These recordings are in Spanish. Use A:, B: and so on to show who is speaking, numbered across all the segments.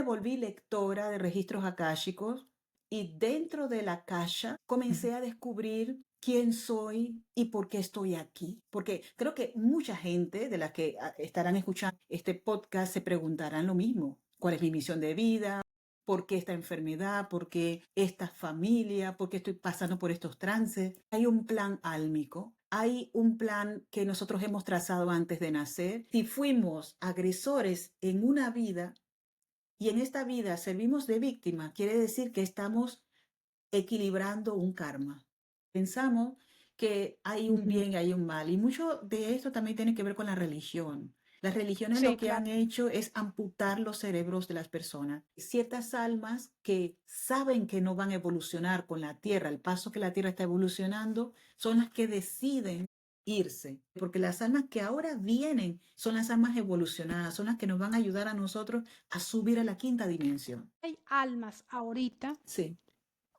A: me volví lectora de registros akáshicos y dentro de la akasha
B: Ujú.
A: comencé a descubrir quién soy y por qué estoy aquí. Porque creo que mucha gente de las que estarán escuchando este podcast se preguntarán lo mismo. ¿Cuál es mi misión de vida? ¿Por qué esta enfermedad? ¿Por qué esta familia? ¿Por qué estoy pasando por estos trances? Hay un plan álmico. Hay un plan que nosotros hemos trazado antes de nacer. Si fuimos agresores en una vida y en esta vida servimos de víctima, quiere decir que estamos equilibrando un karma. Pensamos que hay un
B: Ujú.
A: bien y hay un mal. Y mucho de esto también tiene que ver con la religión. Las religiones lo
B: Sí,
A: que
B: claro.
A: han hecho es amputar los cerebros de las personas. Ciertas almas que saben que no van a evolucionar con la Tierra, al paso que la Tierra está evolucionando, son las que deciden irse. Porque las almas que ahora vienen son las almas evolucionadas, son las que nos van a ayudar a nosotros a subir a la quinta dimensión.
B: Hay almas ahorita
A: Sí.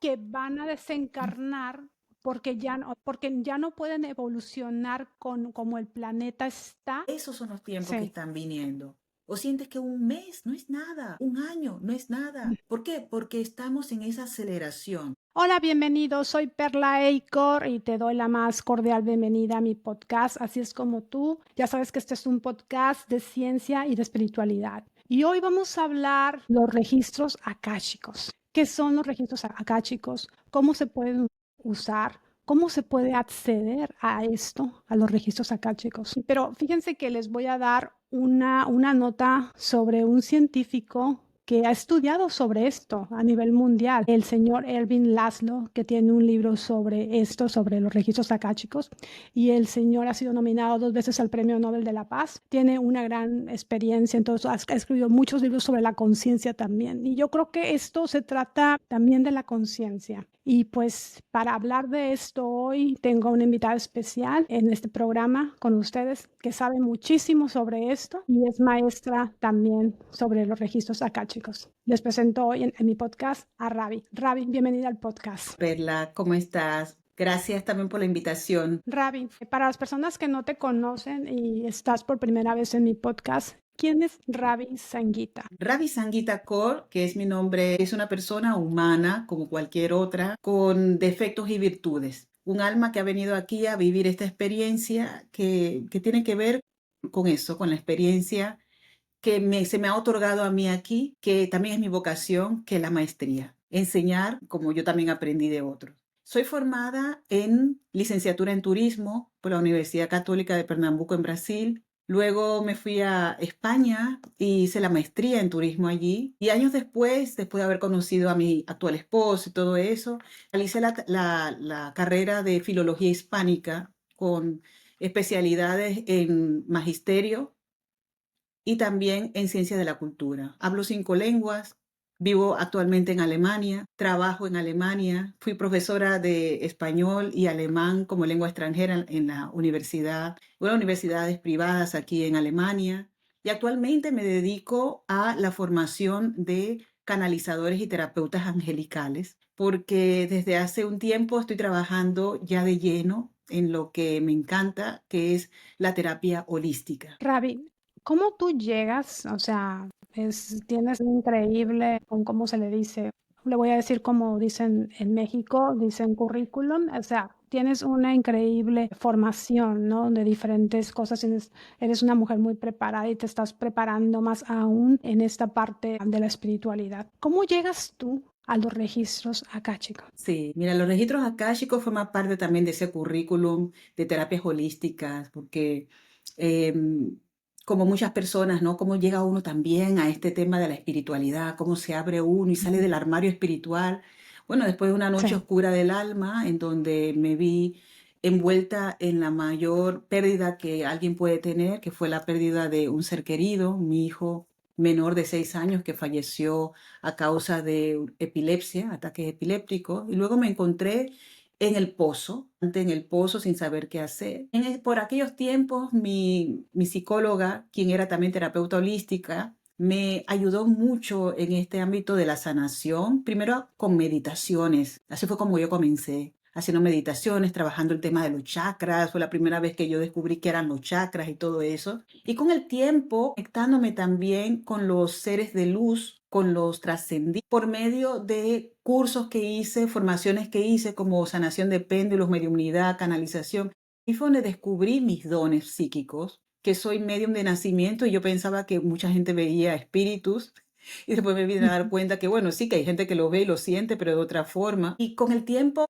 B: que van a desencarnar porque ya no pueden evolucionar con como el planeta está.
A: Esos son los tiempos que
B: Sí.
A: están viniendo. ¿O sientes que un mes no es nada? Un año no es nada. ¿Por qué? Porque estamos en esa aceleración.
B: Hola, bienvenido. Soy Perla Eicor y te doy la más cordial bienvenida a mi podcast. Así es como tú. Ya sabes que este es un podcast de ciencia y de espiritualidad. Y hoy vamos a hablar de los registros akáshicos. ¿Qué son los registros akáshicos? ¿Cómo se pueden usar? ¿Cómo se puede acceder a esto, a los registros akáshicos? Pero fíjense que les voy a dar una nota sobre un científico que ha estudiado sobre esto a nivel mundial, el señor Ervin Laszlo, que tiene un libro sobre esto, sobre los registros akáshicos, y el señor ha sido nominado 2 veces al Premio Nobel de la Paz. Tiene una gran experiencia, entonces ha escrito muchos libros sobre la conciencia también. Y yo creo que esto se trata también de la conciencia. Y pues para hablar de esto hoy tengo una invitada especial en este programa con ustedes que sabe muchísimo sobre esto y es maestra también sobre los registros akáshicos. Les presento hoy en mi podcast a Ravi. Ravi, bienvenida al podcast.
A: Perla, ¿cómo estás? Gracias también por la invitación.
B: Ravi, para las personas que no te conocen y estás por primera vez en mi podcast, ¿quién es Ravi Sangeeta?
A: Ravi Sangeeta Kaur, que es mi nombre, es una persona humana como cualquier otra, con defectos y virtudes. Un alma que ha venido aquí a vivir esta experiencia que tiene que ver con eso, con la experiencia que se me ha otorgado a mí aquí, que también es mi vocación, que es la maestría. Enseñar como yo también aprendí de otros. Soy formada en licenciatura en turismo por la Universidad Católica de Pernambuco en Brasil. Luego me fui a España y hice la maestría en turismo allí. Y años después de haber conocido a mi actual esposo y todo eso, realicé la carrera de filología hispánica con especialidades en magisterio y también en ciencias de la cultura. Hablo 5 lenguas, vivo actualmente en Alemania, trabajo en Alemania, fui profesora de español y alemán como lengua extranjera en la universidad, bueno, universidades privadas aquí en Alemania, y actualmente me dedico a la formación de canalizadores y terapeutas angelicales, porque desde hace un tiempo estoy trabajando ya de lleno en lo que me encanta, que es la terapia holística.
B: Ravi, ¿cómo tú llegas? O sea, tienes un increíble, ¿cómo se le dice? Le voy a decir como dicen en México, dicen currículum, o sea, tienes una increíble formación, ¿no? De diferentes cosas, eres una mujer muy preparada y te estás preparando más aún en esta parte de la espiritualidad. ¿Cómo llegas tú a los registros akáshicos?
A: Sí, mira, los registros akáshicos forman parte también de ese currículum de terapias holísticas, porque em, como muchas personas, ¿no? Cómo llega uno también a este tema de la espiritualidad, cómo se abre uno y sale
B: Ujú.
A: del armario espiritual. Bueno, después de una noche
B: Sí.
A: oscura del alma, en donde me vi envuelta en la mayor pérdida que alguien puede tener, que fue la pérdida de un ser querido, mi hijo menor de 6 años que falleció a causa de epilepsia, ataques epilépticos, y luego me encontré en el pozo sin saber qué hacer. Por aquellos tiempos, mi psicóloga, quien era también terapeuta holística, me ayudó mucho en este ámbito de la sanación, primero con meditaciones. Así fue como yo comencé, haciendo meditaciones, trabajando el tema de los chakras. Fue la primera vez que yo descubrí qué eran los chakras y todo eso. Y con el tiempo, conectándome también con los seres de luz, con los trascendí por medio de cursos que hice, formaciones que hice como sanación de péndulos, mediumnidad, canalización. Y fue donde descubrí mis dones psíquicos, que soy medium de nacimiento y yo pensaba que mucha gente veía espíritus. Y después me vine a dar cuenta que, bueno, sí que hay gente que lo ve y lo siente, pero de otra forma. Y con el tiempo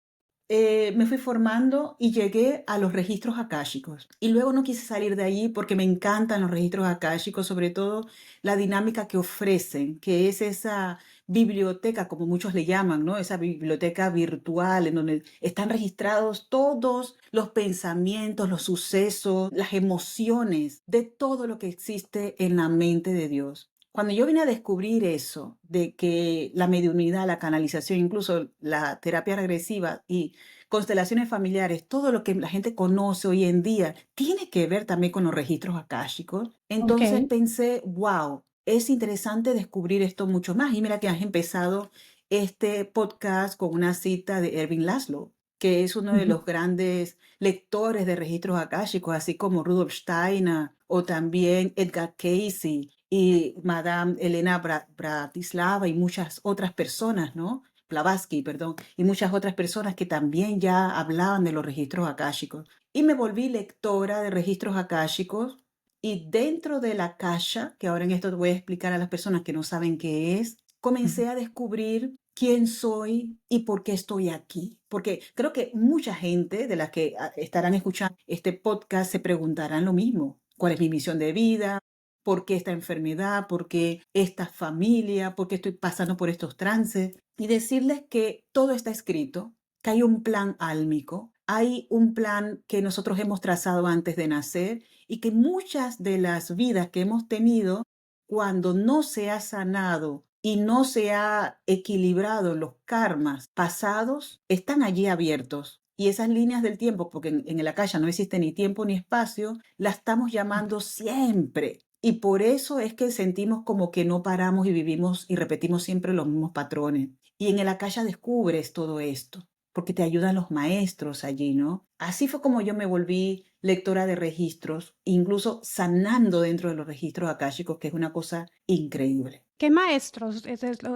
A: me fui formando y llegué a los registros akáshicos. Y luego no quise salir de allí porque me encantan los registros akáshicos, sobre todo la dinámica que ofrecen, que es esa biblioteca, como muchos le llaman, ¿no? Esa biblioteca virtual en donde están registrados todos los pensamientos, los sucesos, las emociones de todo lo que existe en la mente de Dios. Cuando yo vine a descubrir eso, de que la mediunidad, la canalización, incluso la terapia regresiva y constelaciones familiares, todo lo que la gente conoce hoy en día, tiene que ver también con los registros akáshicos. Entonces
B: Okey.
A: pensé, wow, es interesante descubrir esto mucho más. Y mira que has empezado este podcast con una cita de Erwin Laszlo, que es uno de
B: Ujú.
A: los grandes lectores de registros akáshicos, así como Rudolf Steiner o también Edgar Cayce y Madame Elena Bratislava y muchas otras personas, ¿no? Blavatsky, perdón, y muchas otras personas que también ya hablaban de los registros akáshicos. Y me volví lectora de registros akáshicos y dentro de la akasha, que ahora en esto te voy a explicar a las personas que no saben qué es,
B: Ujú.
A: comencé a descubrir quién soy y por qué estoy aquí. Porque creo que mucha gente de las que estarán escuchando este podcast se preguntarán lo mismo. ¿Cuál es mi misión de vida? ¿Por qué esta enfermedad? ¿Por qué esta familia? ¿Por qué estoy pasando por estos trances? Y decirles que todo está escrito, que hay un plan álmico, hay un plan que nosotros hemos trazado antes de nacer y que muchas de las vidas que hemos tenido, cuando no se ha sanado y no se ha equilibrado los karmas pasados, están allí abiertos. Y esas líneas del tiempo, porque en el Akasha no existe ni tiempo ni espacio, las estamos llamando siempre. Y por eso es que sentimos como que no paramos y vivimos y repetimos siempre los mismos patrones. Y en el Akasha descubres todo esto, porque te ayudan los maestros allí, ¿no? Así fue como yo me volví lectora de registros, incluso sanando dentro de los registros akáshicos, que es una cosa increíble.
B: ¿Qué maestros?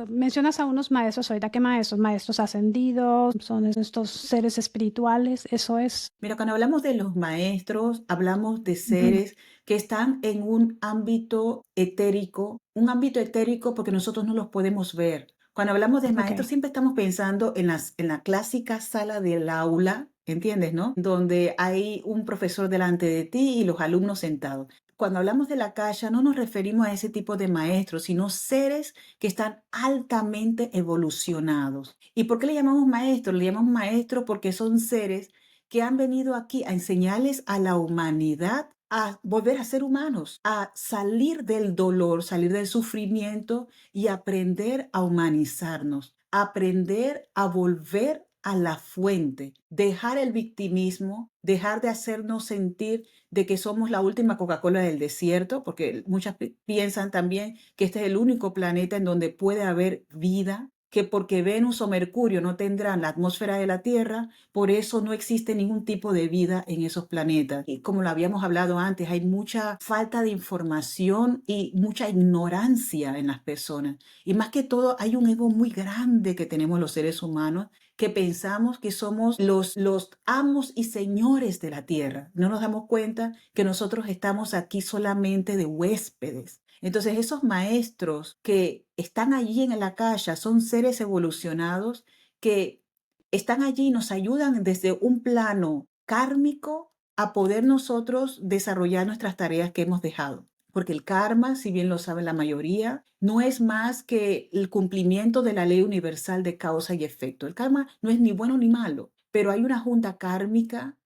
B: Mencionas a unos maestros ahorita, ¿qué maestros? ¿Maestros ascendidos? ¿Son estos seres espirituales? ¿Eso es?
A: Mira, cuando hablamos de los maestros, hablamos de
B: Ujú.
A: seres que están en un ámbito etérico porque nosotros no los podemos ver. Cuando hablamos de maestros,
B: Okey.
A: siempre estamos pensando en la clásica sala del aula, ¿entiendes, no? Donde hay un profesor delante de ti y los alumnos sentados. Cuando hablamos de la Akasha, no nos referimos a ese tipo de maestros, sino seres que están altamente evolucionados. ¿Y por qué le llamamos maestros? Le llamamos maestros porque son seres que han venido aquí a enseñarles a la humanidad a volver a ser humanos, a salir del dolor, salir del sufrimiento y aprender a humanizarnos, aprender a volver a la fuente, dejar el victimismo, dejar de hacernos sentir de que somos la última Coca-Cola del desierto, porque muchas piensan también que este es el único planeta en donde puede haber vida, que porque Venus o Mercurio no tendrán la atmósfera de la Tierra, por eso no existe ningún tipo de vida en esos planetas. Y como lo habíamos hablado antes, hay mucha falta de información y mucha ignorancia en las personas. Y más que todo, hay un ego muy grande que tenemos los seres humanos, que pensamos que somos los amos y señores de la Tierra. No nos damos cuenta que nosotros estamos aquí solamente de huéspedes. Entonces, esos maestros que están allí en la calle son seres evolucionados que están allí y nos ayudan desde un plano kármico a poder nosotros desarrollar nuestras tareas que hemos dejado. Porque el karma, si bien lo sabe la mayoría, no es más que el cumplimiento de la ley universal de causa y efecto. El karma no es ni bueno ni malo, pero hay una junta kármica,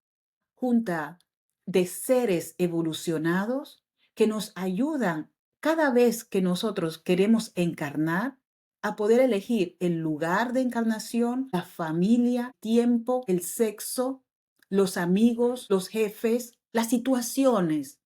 A: junta de seres evolucionados que nos ayudan cada vez que nosotros queremos encarnar a poder elegir el lugar de encarnación, la familia, tiempo, el sexo, los amigos, los jefes, las situaciones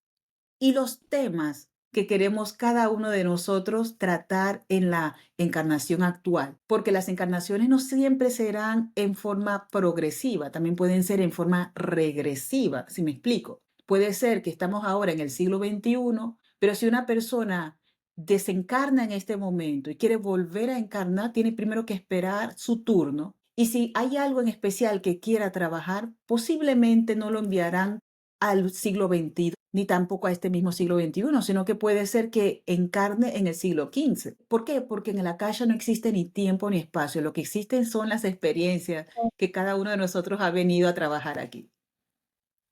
A: y los temas que queremos cada uno de nosotros tratar en la encarnación actual, porque las encarnaciones no siempre serán en forma progresiva, también pueden ser en forma regresiva, si me explico. Puede ser que estamos ahora en el siglo XXI, pero si una persona desencarna en este momento y quiere volver a encarnar, tiene primero que esperar su turno. Y si hay algo en especial que quiera trabajar, posiblemente no lo enviarán al siglo XXII, ni tampoco a este mismo siglo XXI, sino que puede ser que encarne en el siglo XV. ¿Por qué? Porque en el Akasha no existe ni tiempo ni espacio. Lo que existen son las experiencias que cada uno de nosotros ha venido a trabajar aquí.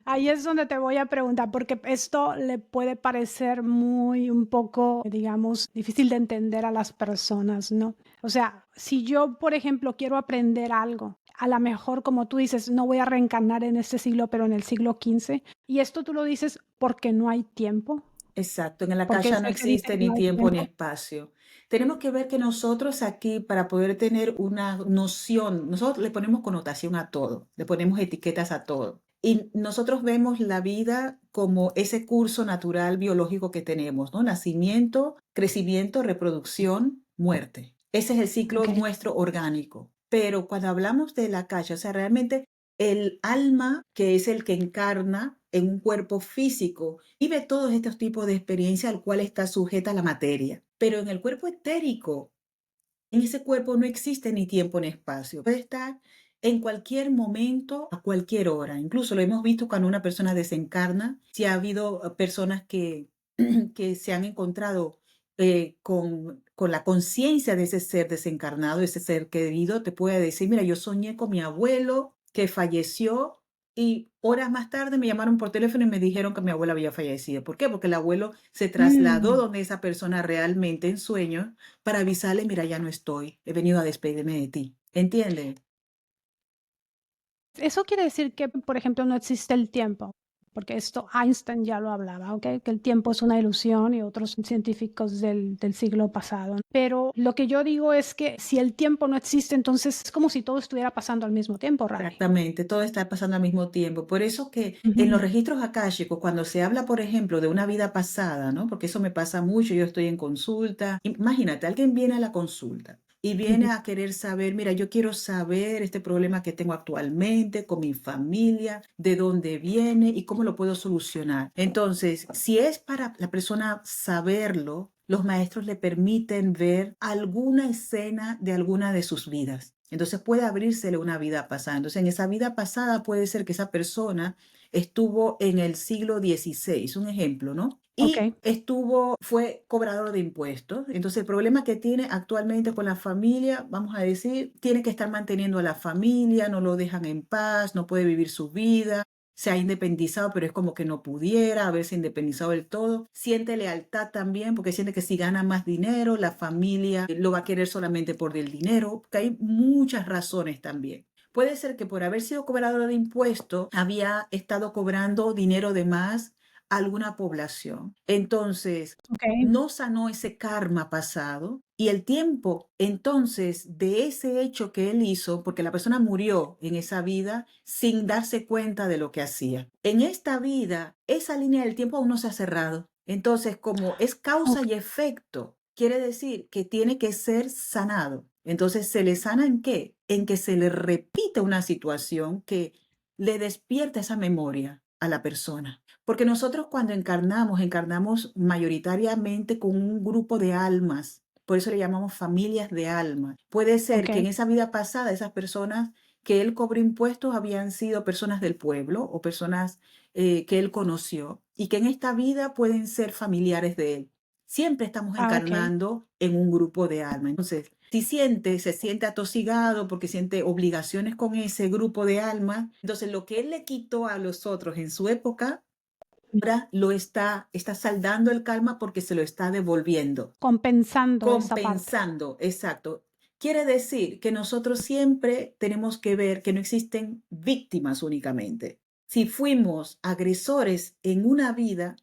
B: Ahí es donde te voy a preguntar, porque esto le puede parecer muy un poco, digamos, difícil de entender a las personas, ¿no? O sea, si yo, por ejemplo, quiero aprender algo, a lo mejor, como tú dices, no voy a reencarnar en este siglo, pero en el siglo XV, y esto tú lo dices porque no hay tiempo,
A: Exacto, en el
B: porque
A: Akasha no
B: sé que dice
A: existe
B: que no
A: ni
B: hay
A: tiempo ni
B: tiempo.
A: espacio. Tenemos que ver que nosotros aquí, para poder tener una noción, nosotros le ponemos connotación a todo, le ponemos etiquetas a todo. Y nosotros vemos la vida como ese curso natural biológico que tenemos, ¿no? Nacimiento, crecimiento, reproducción, muerte. Ese es el ciclo
B: Ok.
A: nuestro orgánico. Pero cuando hablamos del Akasha, o sea, realmente el alma, que es el que encarna en un cuerpo físico, vive todos estos tipos de experiencias al cual está sujeta la materia. Pero en el cuerpo etérico, en ese cuerpo no existe ni tiempo ni espacio. Puede estar en cualquier momento, a cualquier hora. Incluso lo hemos visto cuando una persona desencarna. Si ha habido personas que se han encontrado con la conciencia de ese ser desencarnado, ese ser querido, te puede decir, mira, yo soñé con mi abuelo que falleció y horas más tarde me llamaron por teléfono y me dijeron que mi abuelo había fallecido. ¿Por qué? Porque el abuelo se trasladó
B: Mm.
A: donde esa persona realmente en sueños para avisarle, mira, ya no estoy, he venido a despedirme de ti. ¿Entiendes?
B: Eso quiere decir que, por ejemplo, no existe el tiempo, porque esto Einstein ya lo hablaba, ¿ok? Que el tiempo es una ilusión y otros científicos del siglo pasado. Pero lo que yo digo es que si el tiempo no existe, entonces es como si todo estuviera pasando al mismo tiempo, Rani.
A: Exactamente, todo está pasando al mismo tiempo. Por eso que en los
B: Ujú.
A: registros akáshicos, cuando se habla, por ejemplo, de una vida pasada, ¿no? Porque eso me pasa mucho, yo estoy en consulta. Imagínate, alguien viene a la consulta y viene
B: Ujú.
A: a querer saber, mira, yo quiero saber este problema que tengo actualmente con mi familia, de dónde viene y cómo lo puedo solucionar. Entonces, si es para la persona saberlo, los maestros le permiten ver alguna escena de alguna de sus vidas. Entonces puede abrírsele una vida pasada. Entonces en esa vida pasada puede ser que esa persona estuvo en el siglo XVI, un ejemplo, ¿no?
B: Ok.
A: Y fue cobrador de impuestos. Entonces el problema que tiene actualmente con la familia, vamos a decir, tiene que estar manteniendo a la familia, no lo dejan en paz, no puede vivir su vida, se ha independizado, pero es como que no pudiera haberse independizado del todo. Siente lealtad también, porque siente que si gana más dinero, la familia lo va a querer solamente por el dinero, que hay muchas razones también. Puede ser que por haber sido cobrador de impuestos, había estado cobrando dinero de más a alguna población. Entonces,
B: Ok.
A: no sanó ese karma pasado y el tiempo entonces de ese hecho que él hizo, porque la persona murió en esa vida sin darse cuenta de lo que hacía. En esta vida, esa línea del tiempo aún no se ha cerrado. Entonces, como es causa
B: Ok.
A: y efecto, quiere decir que tiene que ser sanado. Entonces, ¿se le sana en qué? En que se le repite una situación que le despierta esa memoria a la persona. Porque nosotros cuando encarnamos, encarnamos mayoritariamente con un grupo de almas. Por eso le llamamos familias de almas. Puede ser
B: Ok.
A: que en esa vida pasada esas personas que él cobró impuestos habían sido personas del pueblo o personas que él conoció y que en esta vida pueden ser familiares de él. Siempre estamos
B: Ah, ok.
A: encarnando en un grupo de almas. Entonces, si se siente atosigado porque siente obligaciones con ese grupo de almas, entonces lo que él le quitó a los otros en su época, ahora está saldando el karma porque se lo está devolviendo,
B: Compensando esa parte.
A: compensando, exacto. Quiere decir que nosotros siempre tenemos que ver que no existen víctimas únicamente. Si fuimos agresores en una vida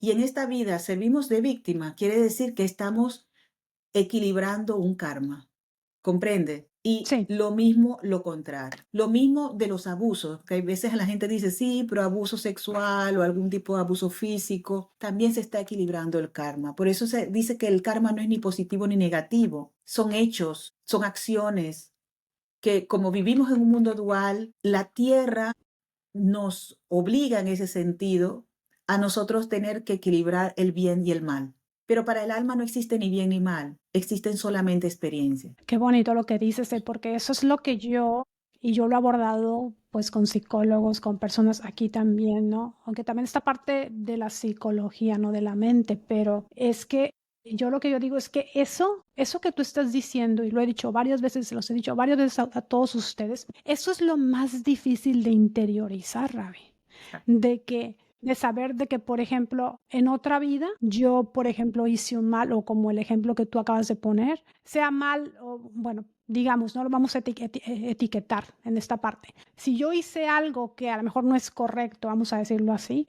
A: y en esta vida servimos de víctima, quiere decir que estamos equilibrando un karma. ¿Comprende? Y
B: Sí.
A: lo mismo lo contrario. Lo mismo de los abusos, que hay veces la gente dice, sí, pero abuso sexual o algún tipo de abuso físico, también se está equilibrando el karma. Por eso se dice que el karma no es ni positivo ni negativo. Son hechos, son acciones que como vivimos en un mundo dual, la tierra nos obliga en ese sentido a nosotros tener que equilibrar el bien y el mal. Pero para el alma no existe ni bien ni mal, existen solamente experiencias.
B: Qué bonito lo que dices, porque eso es lo que yo lo he abordado pues con psicólogos, con personas aquí también, ¿no? Aunque también esta parte de la psicología, ¿no? De la mente, pero es que lo que yo digo es que eso que tú estás diciendo, y lo he dicho varias veces, se los he dicho varias veces a todos ustedes, eso es lo más difícil de interiorizar, Ravi, de saber de que, por ejemplo, en otra vida, yo, por ejemplo, hice un mal, o como el ejemplo que tú acabas de poner, sea mal, o bueno, digamos, no lo vamos a etiquetar en esta parte. Si yo hice algo que a lo mejor no es correcto, vamos a decirlo así,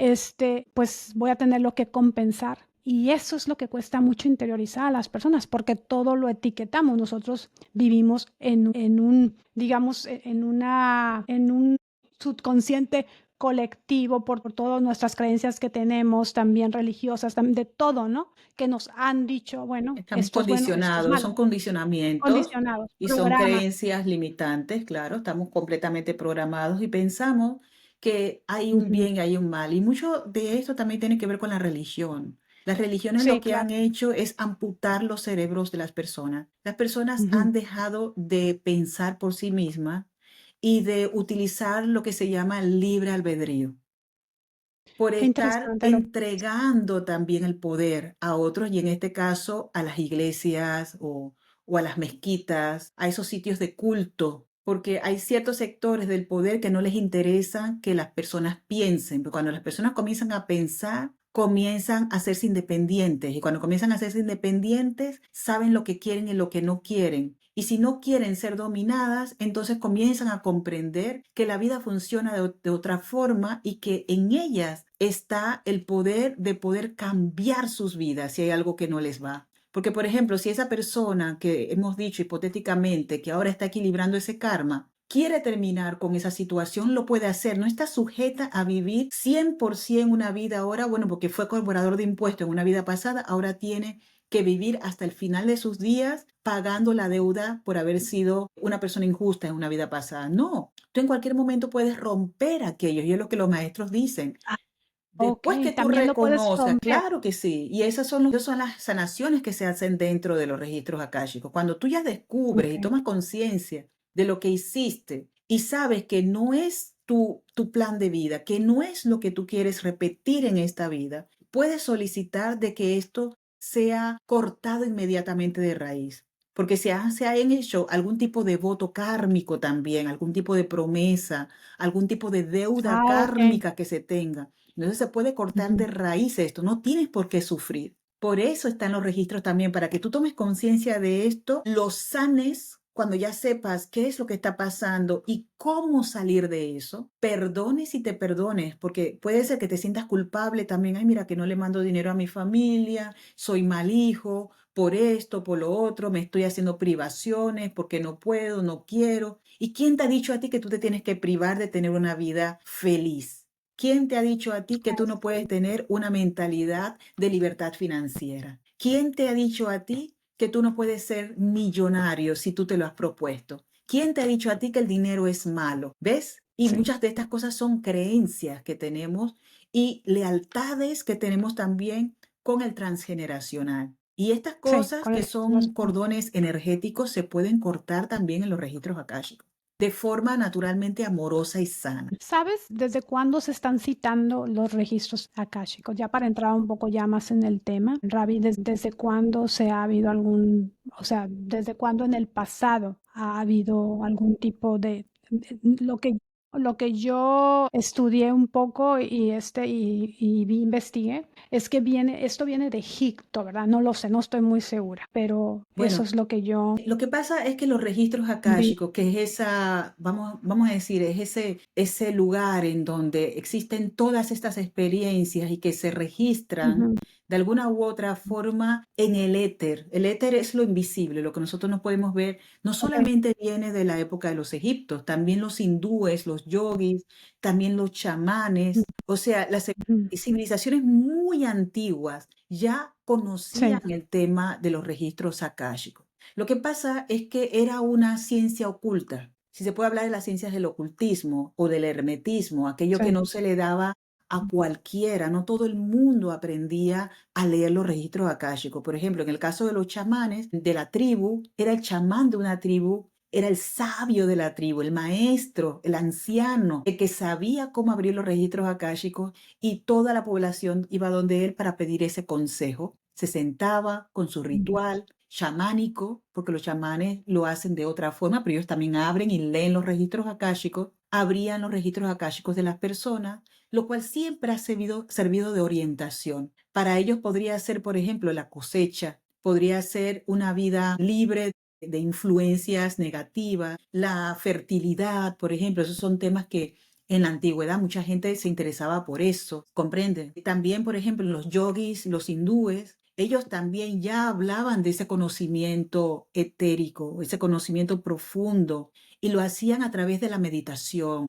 B: pues voy a tenerlo que compensar. Y eso es lo que cuesta mucho interiorizar a las personas, porque todo lo etiquetamos. Nosotros vivimos en un, digamos, en un subconsciente colectivo por todas nuestras creencias que tenemos, también religiosas, de todo, ¿no? Que nos han dicho, bueno,
A: Estamos
B: esto es bueno, esto es
A: condicionados,
B: malo,
A: son condicionamientos
B: condicionados,
A: y son
B: programas.
A: creencias limitantes, claro, estamos completamente programados y pensamos que hay un
B: Ujú.
A: bien y hay un mal. Y mucho de esto también tiene que ver con la religión. Las religiones lo
B: Sí,
A: que
B: claro.
A: han hecho es amputar los cerebros de las personas. Las personas
B: Ujú.
A: han dejado de pensar por sí mismas y de utilizar lo que se llama el libre albedrío por
B: Qué
A: estar
B: interesante
A: entregando también el poder a otros, y en este caso a las iglesias o a las mezquitas, a esos sitios de culto, porque hay ciertos sectores del poder que no les interesa que las personas piensen, pero cuando las personas comienzan a pensar, comienzan a hacerse independientes, y cuando comienzan a hacerse independientes, saben lo que quieren y lo que no quieren. Y si no quieren ser dominadas, entonces comienzan a comprender que la vida funciona de otra forma y que en ellas está el poder de poder cambiar sus vidas si hay algo que no les va. Porque, por ejemplo, si esa persona que hemos dicho hipotéticamente que ahora está equilibrando ese karma, quiere terminar con esa situación, lo puede hacer. No está sujeta a vivir 100% una vida ahora, bueno, porque fue colaborador de impuestos en una vida pasada, ahora tiene que vivir hasta el final de sus días pagando la deuda por haber sido una persona injusta en una vida pasada. No, tú en cualquier momento puedes romper aquello, y es lo que los maestros dicen.
B: Ah,
A: Después que
B: okey,
A: tú
B: también lo puedes
A: reconozcas,
B: romper.
A: claro que sí, y esas son las sanaciones que se hacen dentro de los registros akáshicos. Cuando tú ya descubres y
B: Okey.
A: tomas conciencia de lo que hiciste y sabes que no es tu plan de vida, que no es lo que tú quieres repetir en esta vida, puedes solicitar de que esto sea cortado inmediatamente de raíz. Porque se han hecho algún tipo de voto kármico también, algún tipo de promesa, algún tipo de deuda
B: Ah, okey.
A: kármica que se tenga. Entonces se puede cortar
B: Ujú.
A: de raíz esto, no tienes por qué sufrir. Por eso están los registros también, para que tú tomes conciencia de esto, lo sanes cuando ya sepas qué es lo que está pasando y cómo salir de eso, perdones y te perdones, porque puede ser que te sientas culpable también. Ay, mira que no le mando dinero a mi familia, soy mal hijo, por esto, por lo otro, me estoy haciendo privaciones porque no puedo, no quiero. ¿Y quién te ha dicho a ti que tú te tienes que privar de tener una vida feliz? ¿Quién te ha dicho a ti que tú no puedes tener una mentalidad de libertad financiera? ¿Quién te ha dicho a ti que tú no puedes ser millonario si tú te lo has propuesto? ¿Quién te ha dicho a ti que el dinero es malo? ¿Ves? Y
B: Sí,
A: muchas de estas cosas son creencias que tenemos y lealtades que tenemos también con el transgeneracional. Y estas
B: sí,
A: cosas
B: con
A: que
B: el
A: son cordones energéticos se pueden cortar también en los registros akáshicos de forma naturalmente amorosa y sana.
B: ¿Sabes desde cuándo se están citando los registros akáshicos? Ya para entrar un poco ya más en el tema, Ravi, ¿desde cuándo se ha habido o sea, desde cuándo en el pasado ha habido algún tipo lo que yo estudié un poco y investigué, es que esto viene de Egipto, ¿verdad? No lo sé, no estoy muy segura, pero eso
A: Bueno,
B: es lo que yo
A: lo que pasa es que los registros
B: vi.
A: akáshicos, que es vamos a decir, es ese lugar en donde existen todas estas experiencias y que se registran
B: Ujú.
A: de alguna u otra forma en el éter. El éter es lo invisible, lo que nosotros no podemos ver. No
B: Ok.
A: solamente viene de la época de los egiptos, también los hindúes, los yogis, también los chamanes. O sea, las
B: Ujú.
A: civilizaciones muy antiguas ya
B: Sí,
A: conocían el tema de los registros akáshicos. Lo que pasa es que era una ciencia oculta. Si se puede hablar de las ciencias del ocultismo o del hermetismo, aquello que
B: sí.
A: no se le daba a cualquiera, no todo el mundo aprendía a leer los registros akáshicos. Por ejemplo, en el caso de los chamanes de la tribu, era el chamán de una tribu, era el sabio de la tribu, el maestro, el anciano, el que sabía cómo abrir los registros akáshicos y toda la población iba donde él para pedir ese consejo. Se sentaba con su ritual chamánico, porque los chamanes lo hacen de otra forma, pero ellos también abren y leen los registros akáshicos, abrían los registros akáshicos de las personas, lo cual siempre ha servido de orientación. Para ellos podría ser, por ejemplo, la cosecha, podría ser una vida libre de influencias negativas, la fertilidad, por ejemplo, esos son temas que en la antigüedad mucha gente se interesaba por eso, ¿comprenden? También, por ejemplo, los yogis, los hindúes, ellos también ya hablaban de ese conocimiento etérico, ese conocimiento profundo, y lo hacían a través de la meditación,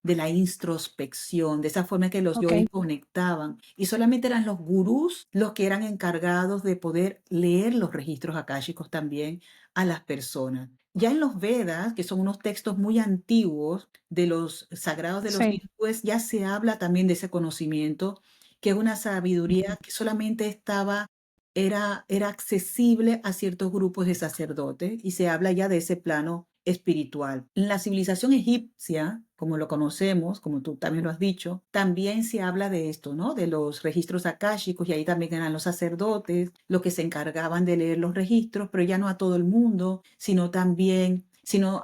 A: de la introspección, de esa forma que los
B: okey,
A: yogis conectaban. Y solamente eran los gurús los que eran encargados de poder leer los registros akáshicos también a las personas. Ya en los Vedas, que son unos textos muy antiguos de los sagrados de los
B: sí,
A: hindúes, ya se habla también de ese conocimiento, que es una sabiduría que solamente era accesible a ciertos grupos de sacerdotes y se habla ya de ese plano espiritual. En la civilización egipcia, como lo conocemos, como tú también lo has dicho, también se habla de esto, ¿no? De los registros akáshicos y ahí también eran los sacerdotes los que se encargaban de leer los registros, pero ya no a todo el mundo, sino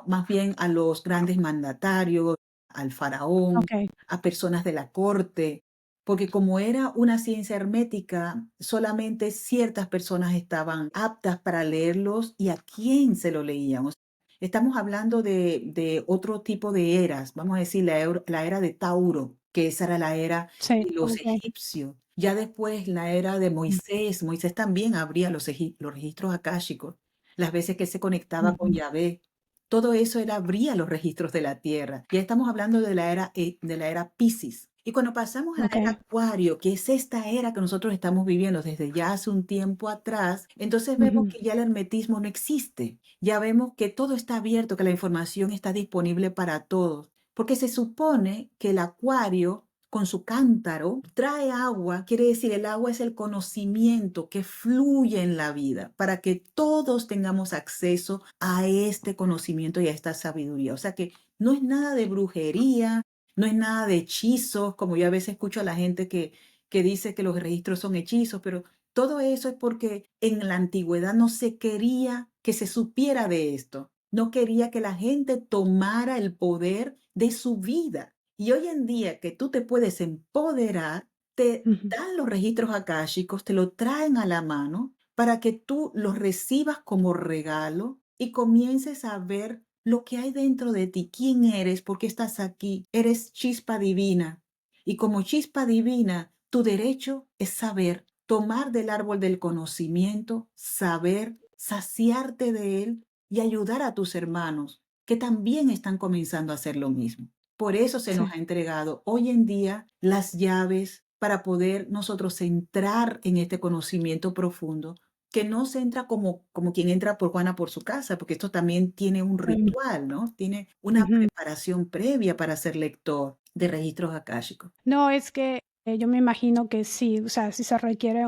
A: más bien a los grandes mandatarios, al faraón,
B: okey,
A: a personas de la corte, porque como era una ciencia hermética, solamente ciertas personas estaban aptas para leerlos y a quién se lo leían. O sea, estamos hablando de otro tipo de eras, vamos a decir la era de Tauro, que esa era la era
B: sí,
A: de los
B: okey,
A: egipcios. Ya después la era de Moisés, Moisés también abría los registros akáshicos, las veces que se conectaba con
B: ujú,
A: Yahvé. Todo eso él abría los registros de la tierra. Ya estamos hablando de la era Piscis. Y cuando pasamos a la era
B: okey,
A: Acuario, que es esta era que nosotros estamos viviendo desde ya hace un tiempo atrás, entonces vemos
B: ujú,
A: que ya el hermetismo no existe. Ya vemos que todo está abierto, que la información está disponible para todos. Porque se supone que el Acuario, con su cántaro, trae agua, quiere decir, el agua es el conocimiento que fluye en la vida para que todos tengamos acceso a este conocimiento y a esta sabiduría. O sea que no es nada de brujería, no es nada de hechizos, como yo a veces escucho a la gente que dice que los registros son hechizos, pero todo eso es porque en la antigüedad no se quería que se supiera de esto. No quería que la gente tomara el poder de su vida. Y hoy en día que tú te puedes empoderar, te
B: ujú,
A: dan los registros akáshicos, te lo traen a la mano para que tú los recibas como regalo y comiences a ver lo que hay dentro de ti, quién eres, por qué estás aquí. Eres chispa divina. Y como chispa divina, tu derecho es saber, tomar del árbol del conocimiento, saber, saciarte de él y ayudar a tus hermanos que también están comenzando a hacer lo mismo. Por eso se nos
B: sí.
A: ha entregado hoy en día las llaves para poder nosotros entrar en este conocimiento profundo, que no se entra como quien entra por Juana por su casa, porque esto también tiene un
B: Mm,
A: ritual, ¿no? Tiene una
B: ujú.
A: preparación previa para ser lector de registros akáshicos.
B: No, es que, yo me imagino que sí, o sea, sí se requiere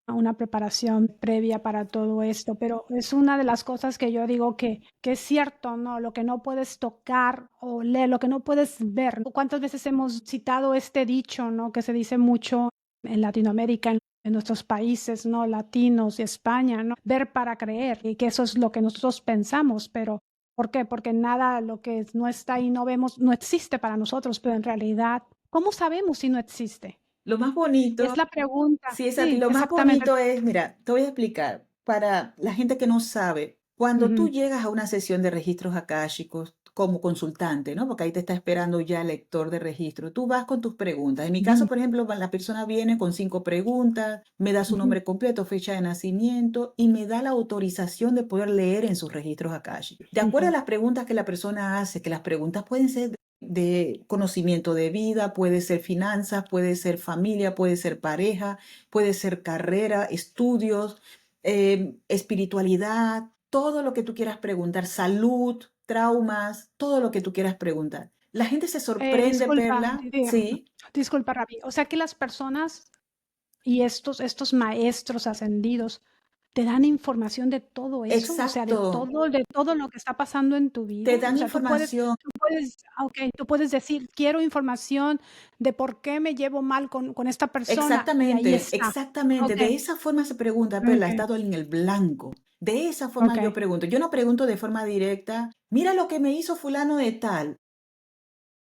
B: una preparación previa para todo esto, pero es una de las cosas que yo digo que es cierto, ¿no? Lo que no puedes tocar o leer, lo que no puedes ver. ¿Cuántas veces hemos citado este dicho, no? Que se dice mucho en Latinoamérica, en nuestros países, ¿no? Latinos y España, ¿no? Ver para creer, y que eso es lo que nosotros pensamos, pero ¿por qué? Porque nada, lo que no está ahí, no vemos, no existe para nosotros, pero en realidad, ¿cómo sabemos si no existe?
A: Lo más bonito,
B: Es la pregunta.
A: sí, Sati,
B: Sí,
A: lo más
B: exactamente.
A: bonito es, mira, te voy a explicar, para la gente que no sabe, cuando tú
B: Ujú,
A: llegas a una sesión de registros akáshicos como consultante, ¿no? Porque ahí te está esperando ya el lector de registro, tú vas con tus preguntas. En mi caso,
B: ujú,
A: por ejemplo, la persona viene con 5 preguntas, me da su
B: ujú,
A: nombre completo, fecha de nacimiento y me da la autorización de poder leer en sus registros akáshicos. De acuerdo a
B: ujú,
A: las preguntas que la persona hace, que las preguntas pueden ser de conocimiento de vida, puede ser finanzas, puede ser familia, puede ser pareja, puede ser carrera, estudios, espiritualidad, todo lo que tú quieras preguntar, salud, traumas, todo lo que tú quieras preguntar. La gente se sorprende,
B: Disculpa,
A: Perla,
B: dígame.
A: sí,
B: Disculpa, Ravi. O sea que las personas y estos maestros ascendidos te dan información de todo eso, o sea,
A: exacto.
B: de todo lo que está pasando en tu
A: Te
B: vida. O
A: dan
B: sea,
A: información.
B: tú puedes decir, quiero información de por qué me llevo mal con esta persona, y ahí
A: Exactamente,
B: está.
A: exactamente. De
B: Okey,
A: esa forma se pregunta, Perla, ha
B: okey,
A: estado en el blanco. De esa forma yo
B: okey,
A: pregunto. Yo no pregunto de forma directa, mira lo que me hizo fulano de tal,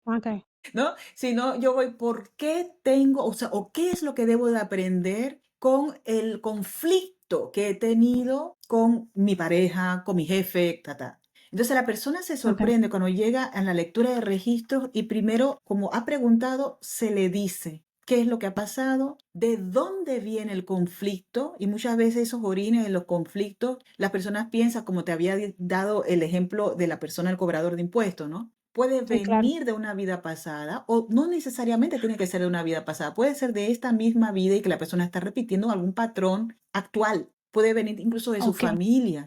B: okey,
A: ¿no? Sino yo voy, ¿por qué tengo, o sea, o qué es lo que debo de aprender con el conflicto que he tenido con mi pareja, con mi jefe, ta, ta? Entonces la persona se
B: okey.
A: sorprende cuando llega a la lectura de registros y primero, como ha preguntado, se le dice qué es lo que ha pasado, de dónde viene el conflicto y muchas veces esos orígenes de los conflictos, las personas piensan, como te había dado el ejemplo de la persona, el cobrador de impuestos, ¿no? Puede
B: Sí, claro.
A: venir de una vida pasada o no necesariamente tiene que ser de una vida pasada, puede ser de esta misma vida y que la persona está repitiendo algún patrón actual, puede venir incluso de su
B: Okey,
A: familia.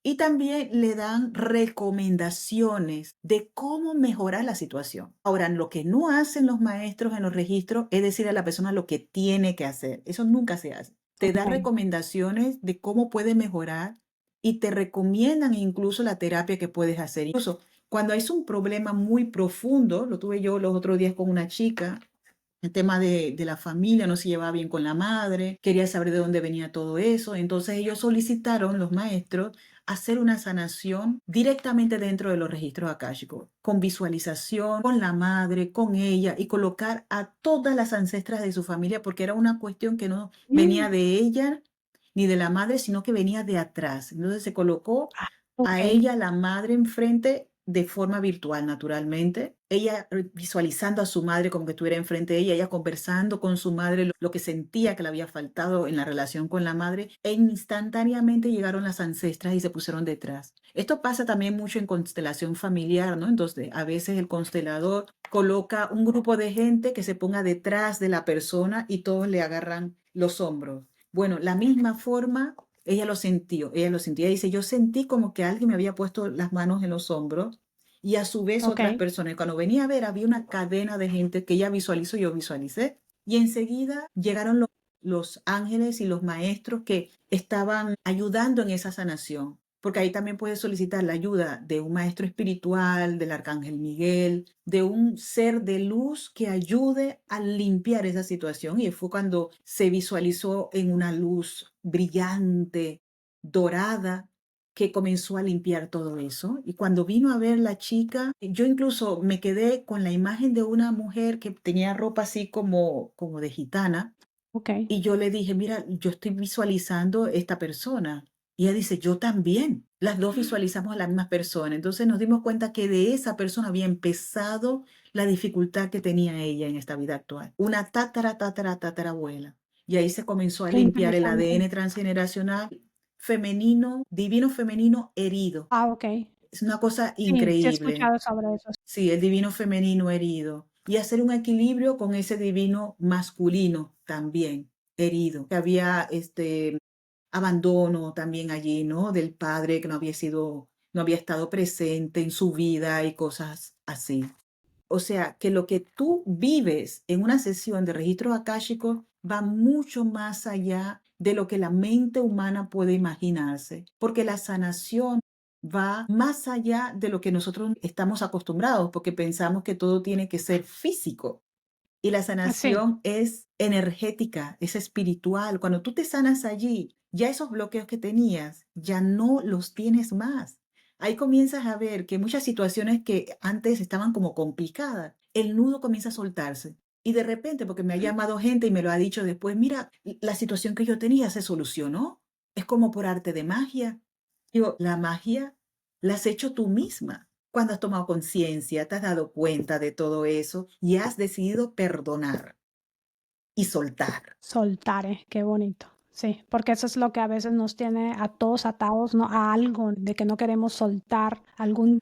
A: Y también le dan recomendaciones de cómo mejorar la situación. Ahora, lo que no hacen los maestros en los registros es decir a la persona lo que tiene que hacer. Eso nunca se hace. Te da
B: okey.
A: recomendaciones de cómo puede mejorar y te recomiendan incluso la terapia que puedes hacer. Incluso cuando es un problema muy profundo, lo tuve yo los otros días con una chica, el tema de la familia, no se llevaba bien con la madre, quería saber de dónde venía todo eso. Entonces ellos solicitaron, los maestros, hacer una sanación directamente dentro de los registros akáshicos, con visualización, con la madre, con ella y colocar a todas las ancestras de su familia, porque era una cuestión que no
B: Mm,
A: venía de ella ni de la madre, sino que venía de atrás. Entonces se colocó
B: ah,
A: a
B: okey.
A: ella, la madre, enfrente de forma virtual, naturalmente. Ella visualizando a su madre como que estuviera enfrente de ella conversando con su madre lo que sentía que le había faltado en la relación con la madre, e instantáneamente llegaron las ancestras y se pusieron detrás. Esto pasa también mucho en constelación familiar, ¿no? Entonces, a veces el constelador coloca un grupo de gente que se ponga detrás de la persona y todos le agarran los hombros. Bueno, la misma forma ella lo sintió. Ella dice, yo sentí como que alguien me había puesto las manos en los hombros y a su vez otras
B: Okey.
A: personas. Y cuando venía a ver, había una cadena de gente que ella visualizó, yo visualicé. Y enseguida llegaron los ángeles y los maestros que estaban ayudando en esa sanación. Porque ahí también puedes solicitar la ayuda de un maestro espiritual, del arcángel Miguel, de un ser de luz que ayude a limpiar esa situación. Y fue cuando se visualizó en una luz brillante, dorada, que comenzó a limpiar todo eso. Y cuando vino a ver la chica, yo incluso me quedé con la imagen de una mujer que tenía ropa así como de gitana.
B: Okey.
A: Y yo le dije, mira, yo estoy visualizando esta persona. Y ella dice, yo también. Las dos visualizamos a la misma persona. Entonces nos dimos cuenta que de esa persona había empezado la dificultad que tenía ella en esta vida actual. Una tatarabuela. Y ahí se comenzó a
B: Qué
A: limpiar el
B: interesante.
A: ADN transgeneracional femenino, divino femenino herido.
B: Ah, okey.
A: Es una cosa
B: Sí, sí he
A: increíble.
B: escuchado sobre eso.
A: Sí, el divino femenino herido. Y hacer un equilibrio con ese divino masculino también herido. Que había abandono también allí, ¿no? Del padre que no había estado presente en su vida y cosas así. O sea, que lo que tú vives en una sesión de registros akáshicos va mucho más allá de lo que la mente humana puede imaginarse, porque la sanación va más allá de lo que nosotros estamos acostumbrados, porque pensamos que todo tiene que ser físico. Y la
B: Sí,
A: sanación es energética, es espiritual. Cuando tú te sanas allí, ya esos bloqueos que tenías, ya no los tienes más. Ahí comienzas a ver que muchas situaciones que antes estaban como complicadas, el nudo comienza a soltarse. Y de repente, porque me ha llamado gente y me lo ha dicho después, mira, la situación que yo tenía se solucionó. Es como por arte de magia. Digo, la magia la has hecho tú misma. Cuando has tomado conciencia, te has dado cuenta de todo eso y has decidido perdonar y soltar.
B: soltar, qué bonito. Sí, porque eso es lo que a veces nos tiene a todos atados, ¿no? A algo de que no queremos soltar algún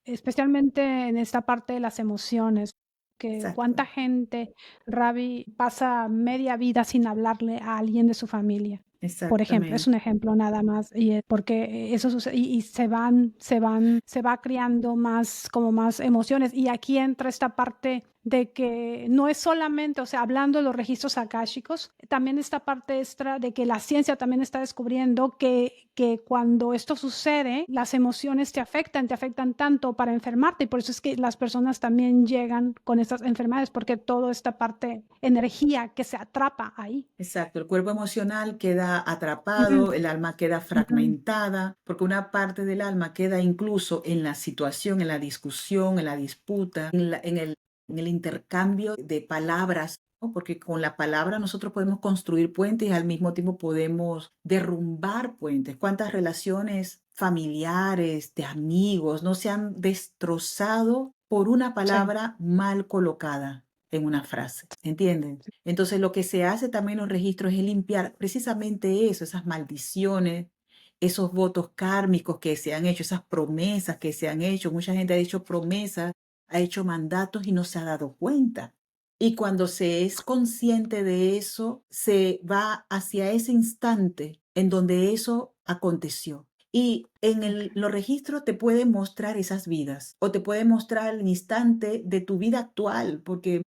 B: especialmente en esta parte de las emociones, que
A: Exacto.
B: cuánta gente, Ravi, pasa media vida sin hablarle a alguien de su familia. Por ejemplo, es un
A: Exactamente.
B: ejemplo nada más, porque eso sucede y se va creando más, como más emociones. Y aquí entra esta parte de que no es solamente, o sea, hablando de los registros akáshicos, también esta parte extra de que la ciencia también está descubriendo que cuando esto sucede, las emociones te afectan tanto para enfermarte, y por eso es que las personas también llegan con estas enfermedades, porque toda esta parte, energía que se atrapa ahí.
A: Exacto, el cuerpo emocional queda
B: Ujú,
A: atrapado, el alma queda
B: ujú.
A: fragmentada, porque una parte del alma queda incluso en la situación, en la discusión, en la disputa, en el intercambio de palabras, ¿no? Porque con la palabra nosotros podemos construir puentes y al mismo tiempo podemos derrumbar puentes. ¿Cuántas relaciones familiares, de amigos, no se han destrozado por una
B: Sí,
A: palabra mal colocada en una frase? ¿Entienden? Entonces, lo que se hace también en los registros es limpiar precisamente eso, esas maldiciones, esos votos kármicos que se han hecho, esas promesas que se han hecho. Mucha gente ha hecho promesas, ha hecho mandatos y no se ha dado cuenta. Y cuando se es consciente de eso, se va hacia ese instante en donde eso aconteció. Y en
B: okey.
A: los registros te pueden mostrar esas vidas o te pueden mostrar el instante de tu vida actual, porque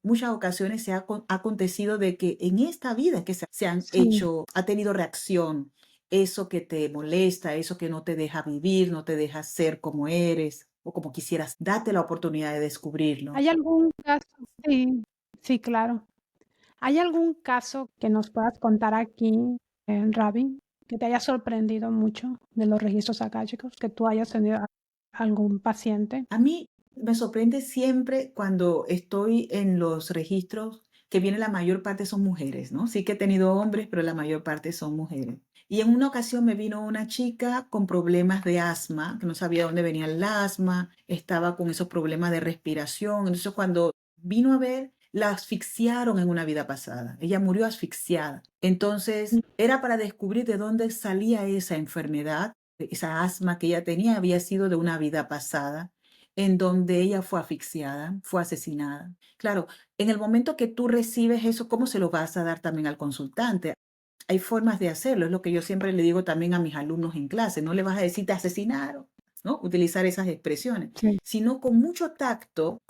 A: muchas ocasiones ha acontecido de que en esta vida que se han
B: Sí.
A: hecho, ha tenido reacción, eso que te molesta, eso que no te deja vivir, no te deja ser como eres o como quisieras, date la oportunidad de descubrirlo.
B: ¿Hay algún caso? Sí, sí, claro. ¿Hay algún caso que nos puedas contar aquí, Ravi, que te haya sorprendido mucho de los registros akáshicos, que tú hayas tenido algún paciente?
A: A mí me sorprende siempre cuando estoy en los registros que viene la mayor parte son mujeres, ¿no? Sí que he tenido hombres, pero la mayor parte son mujeres. Y en una ocasión me vino una chica con problemas de asma, que no sabía dónde venía el asma, estaba con esos problemas de respiración. Entonces cuando vino a ver, la asfixiaron en una vida pasada. Ella murió asfixiada. Entonces era para descubrir de dónde salía esa enfermedad, esa asma que ella tenía había sido de una vida pasada en donde ella fue asfixiada, fue asesinada. Claro, en el momento que tú recibes eso, ¿cómo se lo vas a dar también al consultante? Hay formas de hacerlo, es lo que yo siempre le digo también a mis alumnos en clase, no le vas a decir te asesinaron, ¿no? Utilizar esas expresiones,
B: Sí,
A: sino con mucho tacto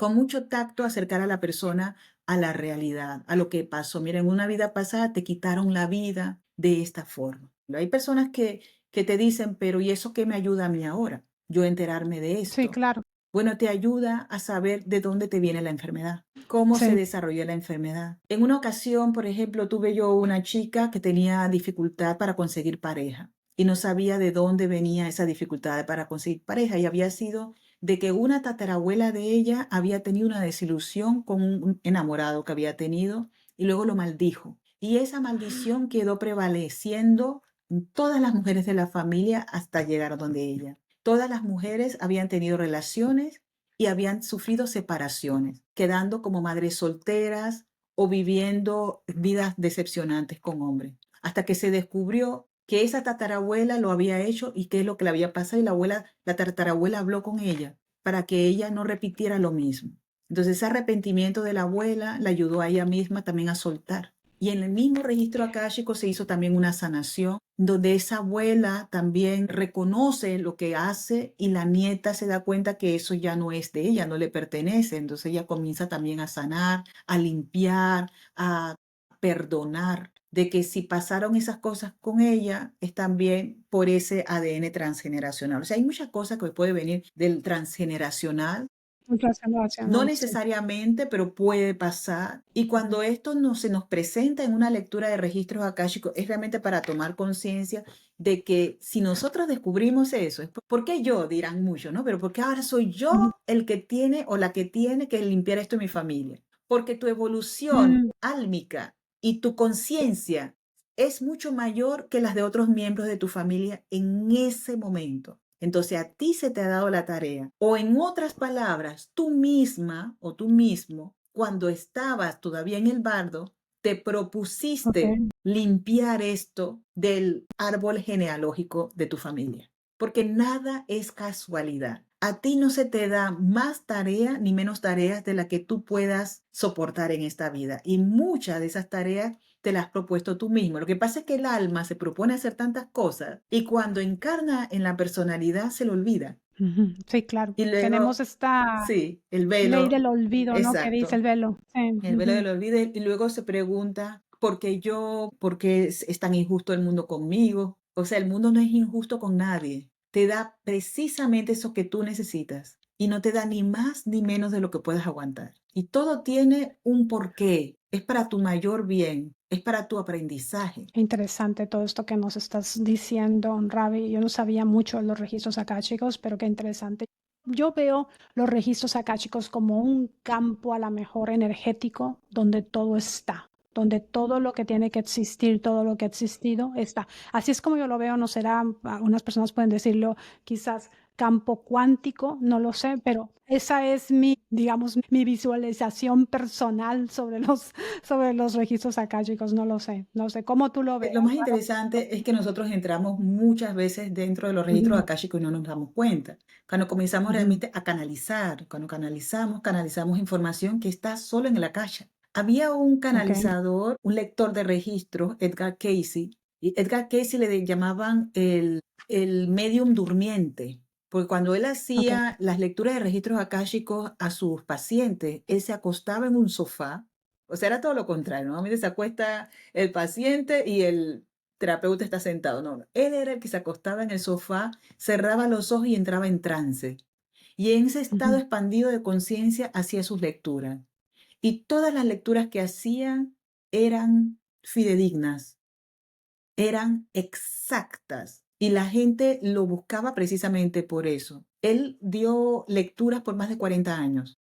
A: acercar a la persona a la realidad, a lo que pasó. Mira, en una vida pasada te quitaron la vida de esta forma. Hay personas que te dicen, pero ¿y eso qué me ayuda a mí ahora? Yo enterarme de
B: sí,
A: esto.
B: claro.
A: Bueno, te ayuda a saber de dónde te viene la enfermedad, cómo se
B: Sí,
A: desarrolló la enfermedad. En una ocasión, por ejemplo, tuve yo una chica que tenía dificultad para conseguir pareja y no sabía de dónde venía esa dificultad para conseguir pareja y había sido de que una tatarabuela de ella había tenido una desilusión con un enamorado que había tenido y luego lo maldijo. Y esa maldición quedó prevaleciendo en todas las mujeres de la familia hasta llegar a donde ella. Todas las mujeres habían tenido relaciones y habían sufrido separaciones, quedando como madres solteras o viviendo vidas decepcionantes con hombres, hasta que se descubrió que esa tatarabuela lo había hecho y qué es lo que le había pasado y la tatarabuela habló con ella para que ella no repitiera lo mismo. Entonces ese arrepentimiento de la abuela la ayudó a ella misma también a soltar. Y en el mismo registro akáshico se hizo también una sanación, donde esa abuela también reconoce lo que hace y la nieta se da cuenta que eso ya no es de ella, no le pertenece. Entonces ella comienza también a sanar, a limpiar, a perdonar, de que si pasaron esas cosas con ella, es también por ese ADN transgeneracional. O sea, hay muchas cosas que puede venir del transgeneracional, no
B: transgeneracional, sí.
A: necesariamente, pero puede pasar. Y cuando esto no, se nos presenta en una lectura de registros akáshicos, es realmente para tomar conciencia de que si nosotros descubrimos eso, ¿por qué yo? Dirán muchos, ¿no? Pero ¿por qué ahora soy
B: Ujú.
A: yo el que tiene o la que tiene que limpiar esto en mi familia? Porque tu evolución
B: Mm,
A: álmica y tu conciencia es mucho mayor que las de otros miembros de tu familia en ese momento. Entonces a ti se te ha dado la tarea. O en otras palabras, tú misma o tú mismo, cuando estabas todavía en el bardo, te propusiste
B: okey.
A: limpiar esto del árbol genealógico de tu familia. Porque nada es casualidad. A ti no se te da más tarea ni menos tareas de la que tú puedas soportar en esta vida. Y muchas de esas tareas te las has propuesto tú mismo. Lo que pasa es que el alma se propone hacer tantas cosas y cuando encarna en la personalidad se lo olvida.
B: Ujú. Sí, claro.
A: Y luego,
B: Tenemos esta
A: sí, el
B: ley
A: velo,
B: del olvido, ¿no? Que dice el
A: exacto,
B: velo. Sí,
A: el velo
B: ujú.
A: del olvido y luego se pregunta, ¿por qué es tan injusto el mundo conmigo? O sea, el mundo no es injusto con nadie. Te da precisamente eso que tú necesitas y no te da ni más ni menos de lo que puedes aguantar. Y todo tiene un porqué. Es para tu mayor bien, es para tu aprendizaje.
B: Interesante todo esto que nos estás diciendo, Ravi. Yo no sabía mucho de los registros akáshicos, pero qué interesante. Yo veo los registros akáshicos como un campo a la mejor energético donde todo está, donde todo lo que tiene que existir, todo lo que ha existido está. Así es como yo lo veo, no será, algunas personas pueden decirlo quizás campo cuántico, no lo sé, pero esa es mi, digamos, mi visualización personal sobre los registros akáshicos, no lo sé, no sé cómo tú lo veas.
A: Lo más interesante es que nosotros entramos muchas veces dentro de los registros
B: Ujú,
A: akáshicos y no nos damos cuenta. Cuando comenzamos
B: ujú,
A: realmente a canalizar, cuando canalizamos información que está solo en el akasha. Había un
B: ok,
A: canalizador, un lector de registros, Edgar Casey, y Edgar Casey llamaban el medium durmiente, porque cuando él
B: ok,
A: hacía las lecturas de registros akáshicos a sus pacientes, él se acostaba en un sofá, o sea, era todo lo contrario, normalmente se acuesta el paciente y el terapeuta está sentado. No, él era el que se acostaba en el sofá, cerraba los ojos y entraba en trance. Y en ese estado
B: ujú,
A: expandido de conciencia hacía sus lecturas. Y todas las lecturas que hacían eran fidedignas, eran exactas. Y la gente lo buscaba precisamente por eso. Él dio lecturas por más de 40 años.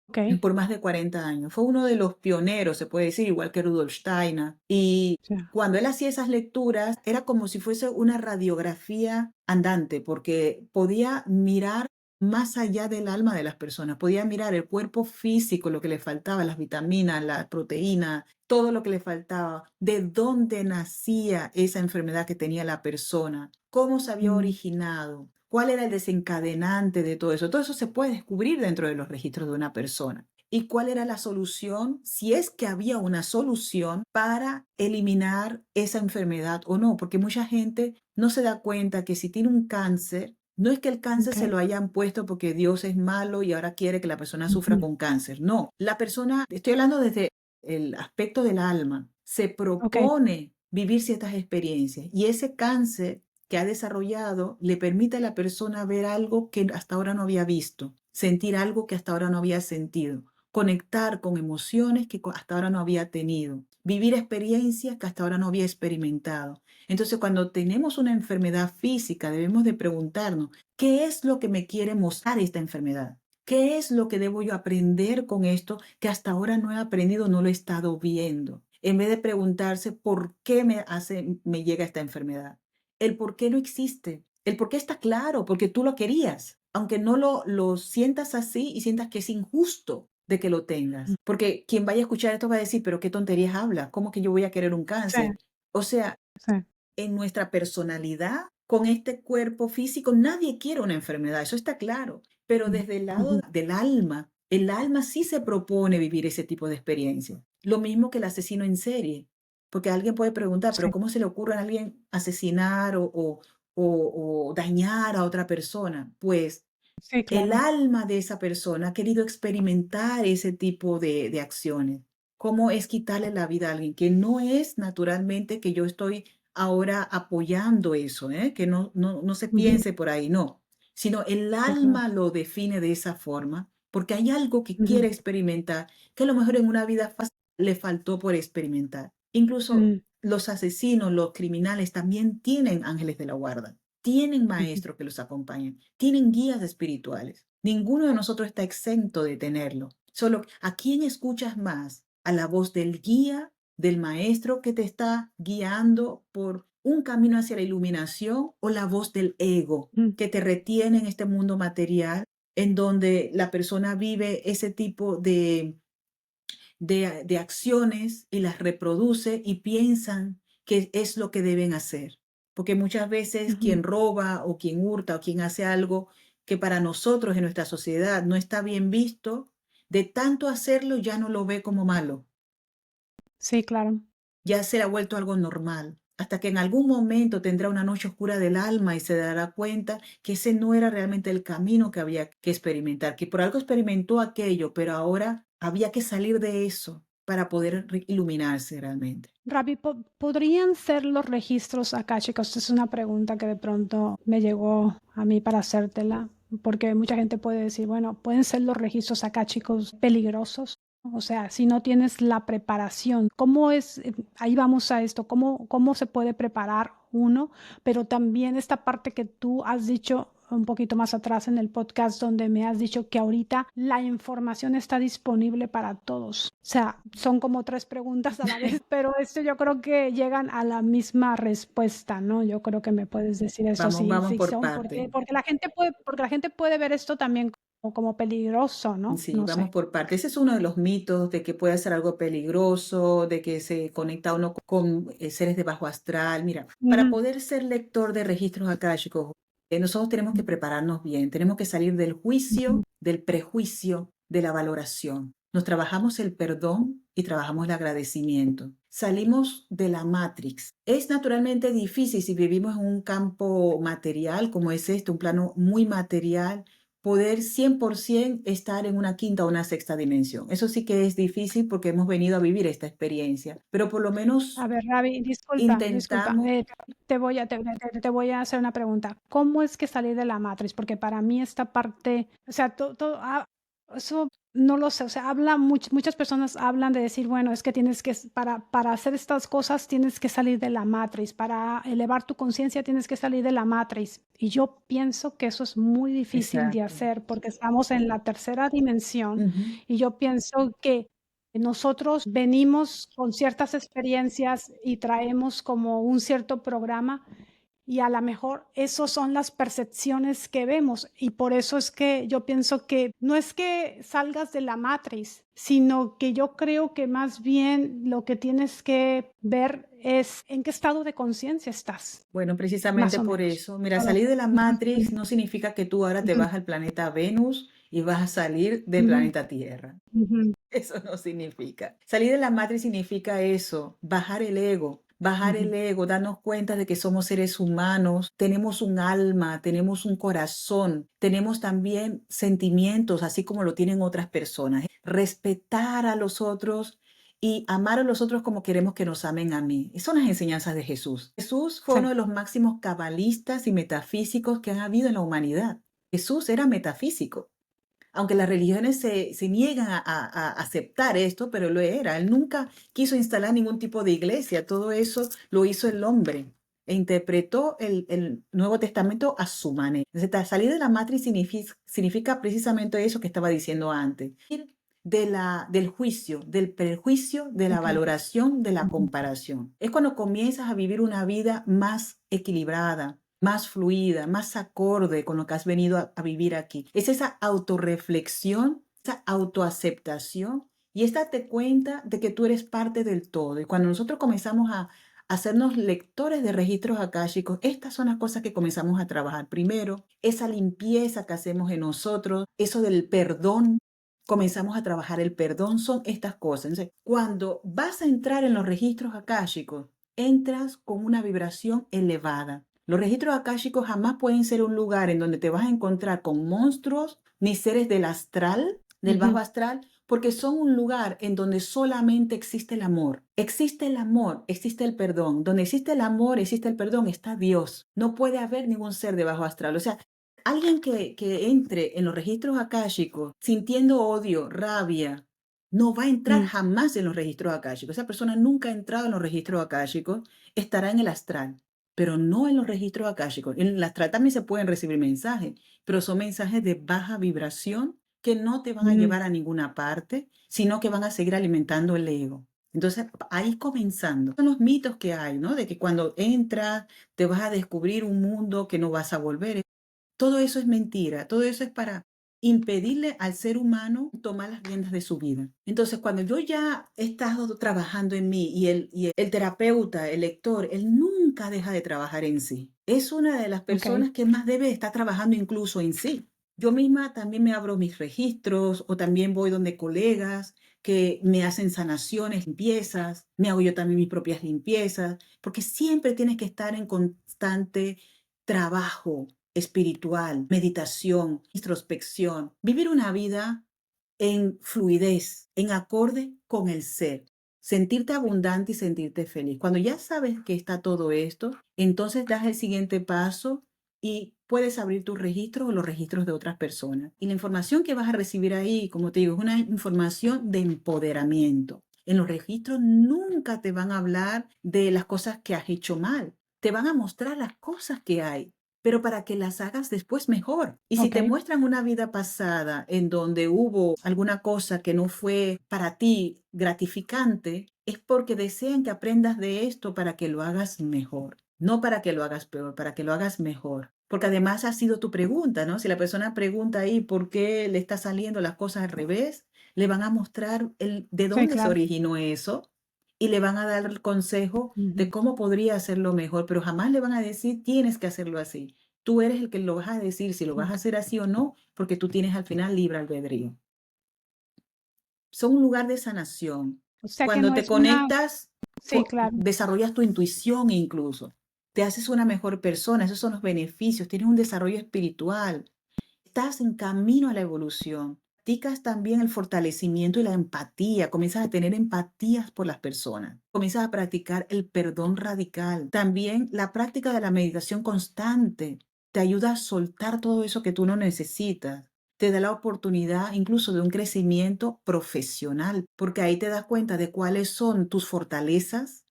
B: ok,
A: Por más de 40 años. Fue uno de los pioneros, se puede decir, igual que Rudolf Steiner. Y
B: sí,
A: cuando él hacía esas lecturas, era como si fuese una radiografía andante, porque podía mirar más allá del alma de las personas, podía mirar el cuerpo físico, lo que le faltaba, las vitaminas, la proteína, todo lo que le faltaba, de dónde nacía esa enfermedad que tenía la persona, cómo se había
B: mm,
A: originado, cuál era el desencadenante de todo eso. Todo eso se puede descubrir dentro de los registros de una persona. ¿Y cuál era la solución? Si es que había una solución para eliminar esa enfermedad o no, porque mucha gente no se da cuenta que si tiene un cáncer, no es que el cáncer
B: ok,
A: se lo hayan puesto porque Dios es malo y ahora quiere que la persona sufra
B: ujú,
A: con cáncer. No, la persona, estoy hablando desde el aspecto del alma, se
B: ok,
A: propone vivir ciertas experiencias y ese cáncer que ha desarrollado le permite a la persona ver algo que hasta ahora no había visto, sentir algo que hasta ahora no había sentido, conectar con emociones que hasta ahora no había tenido, vivir experiencias que hasta ahora no había experimentado. Entonces, cuando tenemos una enfermedad física, debemos de preguntarnos, ¿qué es lo que me quiere mostrar esta enfermedad? ¿Qué es lo que debo yo aprender con esto que hasta ahora no he aprendido, no lo he estado viendo? En vez de preguntarse por qué me llega esta enfermedad. El por qué no existe. El por qué está claro, porque tú lo querías, aunque no lo sientas así y sientas que es injusto de que lo
B: ujú,
A: tengas. Porque quien vaya a escuchar esto va a decir, pero qué tonterías habla, ¿cómo que yo voy a querer un
B: sí,
A: cáncer? O sea,
B: sí,
A: en nuestra personalidad, con este cuerpo físico, nadie quiere una enfermedad, eso está claro. Pero
B: mm,
A: desde el lado
B: ujú,
A: del alma, el alma sí se propone vivir ese tipo de experiencia. Lo mismo que el asesino en serie. Porque alguien puede preguntar, pero
B: sí,
A: ¿cómo se le ocurre a alguien asesinar o dañar a otra persona? Pues
B: sí,
A: el
B: claro,
A: alma de esa persona ha querido experimentar ese tipo de acciones. ¿Cómo es quitarle la vida a alguien? Que no es naturalmente que yo estoy ahora apoyando eso, ¿eh? Que no se
B: ujú,
A: piense por ahí, no, sino el
B: sí, claro,
A: alma lo define de esa forma porque hay algo que
B: ujú,
A: quiere experimentar, que a lo mejor en una vida fácil le faltó por experimentar. Incluso
B: mm,
A: los asesinos, los criminales también tienen ángeles de la guarda, tienen
B: ujú,
A: maestros que los acompañan, tienen guías espirituales. Ninguno de nosotros está exento de tenerlo. Solo, ¿a quién escuchas más? ¿A la voz del guía, del maestro que te está guiando por un camino hacia la iluminación o la voz del ego
B: mm,
A: que te retiene en este mundo material en donde la persona vive ese tipo de acciones y las reproduce y piensan que es lo que deben hacer? Porque muchas veces
B: ujú,
A: quien roba o quien hurta o quien hace algo que para nosotros en nuestra sociedad no está bien visto, de tanto hacerlo ya no lo ve como malo.
B: Sí, claro.
A: Ya se le ha vuelto algo normal, hasta que en algún momento tendrá una noche oscura del alma y se dará cuenta que ese no era realmente el camino que había que experimentar, que por algo experimentó aquello, pero ahora había que salir de eso para poder iluminarse realmente.
B: Rabbi, ¿podrían ser los registros akáshicos? Esta es una pregunta que de pronto me llegó a mí para hacértela, porque mucha gente puede decir, bueno, ¿pueden ser los registros akáshicos peligrosos? O sea, si no tienes la preparación, ¿cómo es? Ahí vamos a esto, ¿cómo se puede preparar uno? Pero también esta parte que tú has dicho un poquito más atrás en el podcast donde me has dicho que ahorita la información está disponible para todos. O sea, son como tres preguntas a la vez, pero esto yo creo que llegan a la misma respuesta, ¿no? Yo creo que me puedes decir eso
A: Vamos,
B: sí,
A: vamos
B: sí
A: por
B: son,
A: parte.
B: porque la gente puede ver esto también como peligroso, ¿no?
A: Sí,
B: No
A: vamos
B: sé.
A: por parte. Ese es uno de los mitos de que puede ser algo peligroso, de que se conecta uno con seres de bajo astral. Mira, para
B: Ujú.
A: poder ser lector de registros akáshicos, nosotros tenemos que prepararnos bien, tenemos que salir del juicio,
B: Ujú.
A: del prejuicio, de la valoración. Nos trabajamos el perdón y trabajamos el agradecimiento. Salimos de la Matrix. Es naturalmente difícil si vivimos en un campo material como es este, un plano muy material, poder 100% estar en una quinta o una sexta dimensión. Eso sí que es difícil porque hemos venido a vivir esta experiencia, pero por lo
B: A
A: menos
B: ver, Ravi, disculpa,
A: intentamos.
B: te voy a hacer una pregunta. ¿Cómo es que salí de la matriz? Porque para mí esta parte, o sea, eso no lo sé, o sea, muchas personas hablan de decir, bueno, es que tienes que, para hacer estas cosas tienes que salir de la matriz, para elevar tu conciencia tienes que salir de la matriz. Y yo pienso que eso es muy difícil de
A: Exacto.
B: hacer porque estamos en la tercera dimensión
A: Ujú.
B: y yo pienso que nosotros venimos con ciertas experiencias y traemos como un cierto programa y a lo mejor esas son las percepciones que vemos y por eso es que yo pienso que no es que salgas de la matriz, sino que yo creo que más bien lo que tienes que ver es en qué estado de conciencia estás,
A: Bueno,
B: más
A: precisamente
B: o
A: por
B: menos.
A: eso. Mira,
B: Solo.
A: salir de la
B: Ujú,
A: Matrix no significa que tú ahora te
B: ujú,
A: vas al planeta Venus y vas a salir del
B: ujú,
A: planeta Tierra.
B: ujú,
A: Eso no significa. Salir de la matriz significa eso, bajar
B: ujú,
A: el ego, darnos cuenta de que somos seres humanos, tenemos un alma, tenemos un corazón, tenemos también sentimientos, así como lo tienen otras personas. Respetar a los otros y amar a los otros como queremos que nos amen a mí. Esas son las enseñanzas de Jesús. Jesús fue
B: sí,
A: uno de los máximos cabalistas y metafísicos que han habido en la humanidad. Jesús era metafísico, aunque las religiones se niegan a aceptar esto, pero lo era. Él nunca quiso instalar ningún tipo de iglesia, todo eso lo hizo el hombre e interpretó el Nuevo Testamento a su manera. Entonces, salir de la matriz significa precisamente eso que estaba diciendo antes. Ir del juicio, del prejuicio, de la
B: ok,
A: valoración, de la
B: ujú,
A: comparación. Es cuando comienzas a vivir una vida más equilibrada, más fluida, más acorde con lo que has venido a vivir aquí. Es esa autorreflexión, esa autoaceptación y es darte cuenta de que tú eres parte del todo. Y cuando nosotros comenzamos a hacernos lectores de registros akáshicos, estas son las cosas que comenzamos a trabajar. Primero, esa limpieza que hacemos en nosotros, eso del perdón. Comenzamos a trabajar el perdón, son estas cosas. Entonces, cuando vas a entrar en los registros akáshicos, entras con una vibración elevada. Los registros akáshicos jamás pueden ser un lugar en donde te vas a encontrar con monstruos ni seres del astral, del bajo
B: ujú,
A: astral, porque son un lugar en donde solamente existe el amor. Existe el amor, existe el perdón. Donde existe el amor, existe el perdón, está Dios. No puede haber ningún ser de bajo astral. O sea, alguien que entre en los registros akáshicos sintiendo odio, rabia, no va a entrar
B: mm,
A: jamás en los registros akáshicos. Esa persona nunca ha entrado en los registros akáshicos, estará en el astral, pero no en los registros akáshicos. En el astral también se pueden recibir mensajes, pero son mensajes de baja vibración que no te van a
B: mm.
A: llevar a ninguna parte, sino que van a seguir alimentando el ego. Entonces, ahí comenzando. Son los mitos que hay, ¿no? De que cuando entras te vas a descubrir un mundo que no vas a volver. Todo eso es mentira, todo eso es para impedirle al ser humano tomar las riendas de su vida. Entonces, cuando yo ya he estado trabajando en mí y el terapeuta, el lector, él nunca deja de trabajar en sí. Es una de las
B: Ok,
A: personas que más debe estar trabajando incluso en sí. Yo misma también me abro mis registros o también voy donde colegas que me hacen sanaciones, limpiezas, me hago yo también mis propias limpiezas, porque siempre tienes que estar en constante trabajo espiritual, meditación, introspección, vivir una vida en fluidez, en acorde con el ser. Sentirte abundante y sentirte feliz. Cuando ya sabes que está todo esto, entonces das el siguiente paso y puedes abrir tus registros o los registros de otras personas. Y la información que vas a recibir ahí, como te digo, es una información de empoderamiento. En los registros nunca te van a hablar de las cosas que has hecho mal. Te van a mostrar las cosas que hay, pero para que las hagas después mejor. Y si te
B: Ok,
A: muestran una vida pasada en donde hubo alguna cosa que no fue para ti gratificante, es porque desean que aprendas de esto para que lo hagas mejor. No para que lo hagas peor, para que lo hagas mejor. Porque además ha sido tu pregunta, ¿no? Si la persona pregunta ahí por qué le está saliendo las cosas al revés, le van a mostrar de
B: sí,
A: dónde se
B: claro.
A: originó eso y le van a dar el consejo de
B: Ujú.
A: cómo podría hacerlo mejor, pero jamás le van a decir tienes que hacerlo así. Tú eres el que lo vas a decir si lo vas a
B: Ok.
A: hacer así o no, porque tú tienes al final libre albedrío. Son un lugar de sanación.
B: O sea que
A: Cuando
B: no
A: te
B: es una,
A: conectas,
B: sí, claro.
A: desarrollas tu intuición incluso. Te haces una mejor persona. Esos son los beneficios. Tienes un desarrollo espiritual. Estás en camino a la evolución. Practicas también el fortalecimiento y la empatía. Comienzas a tener empatías por las personas. Comienzas a practicar el perdón radical. También la práctica de la meditación constante te ayuda a soltar todo eso que tú no necesitas. Te da la oportunidad incluso de un crecimiento profesional, porque ahí te das cuenta de cuáles son tus fortalezas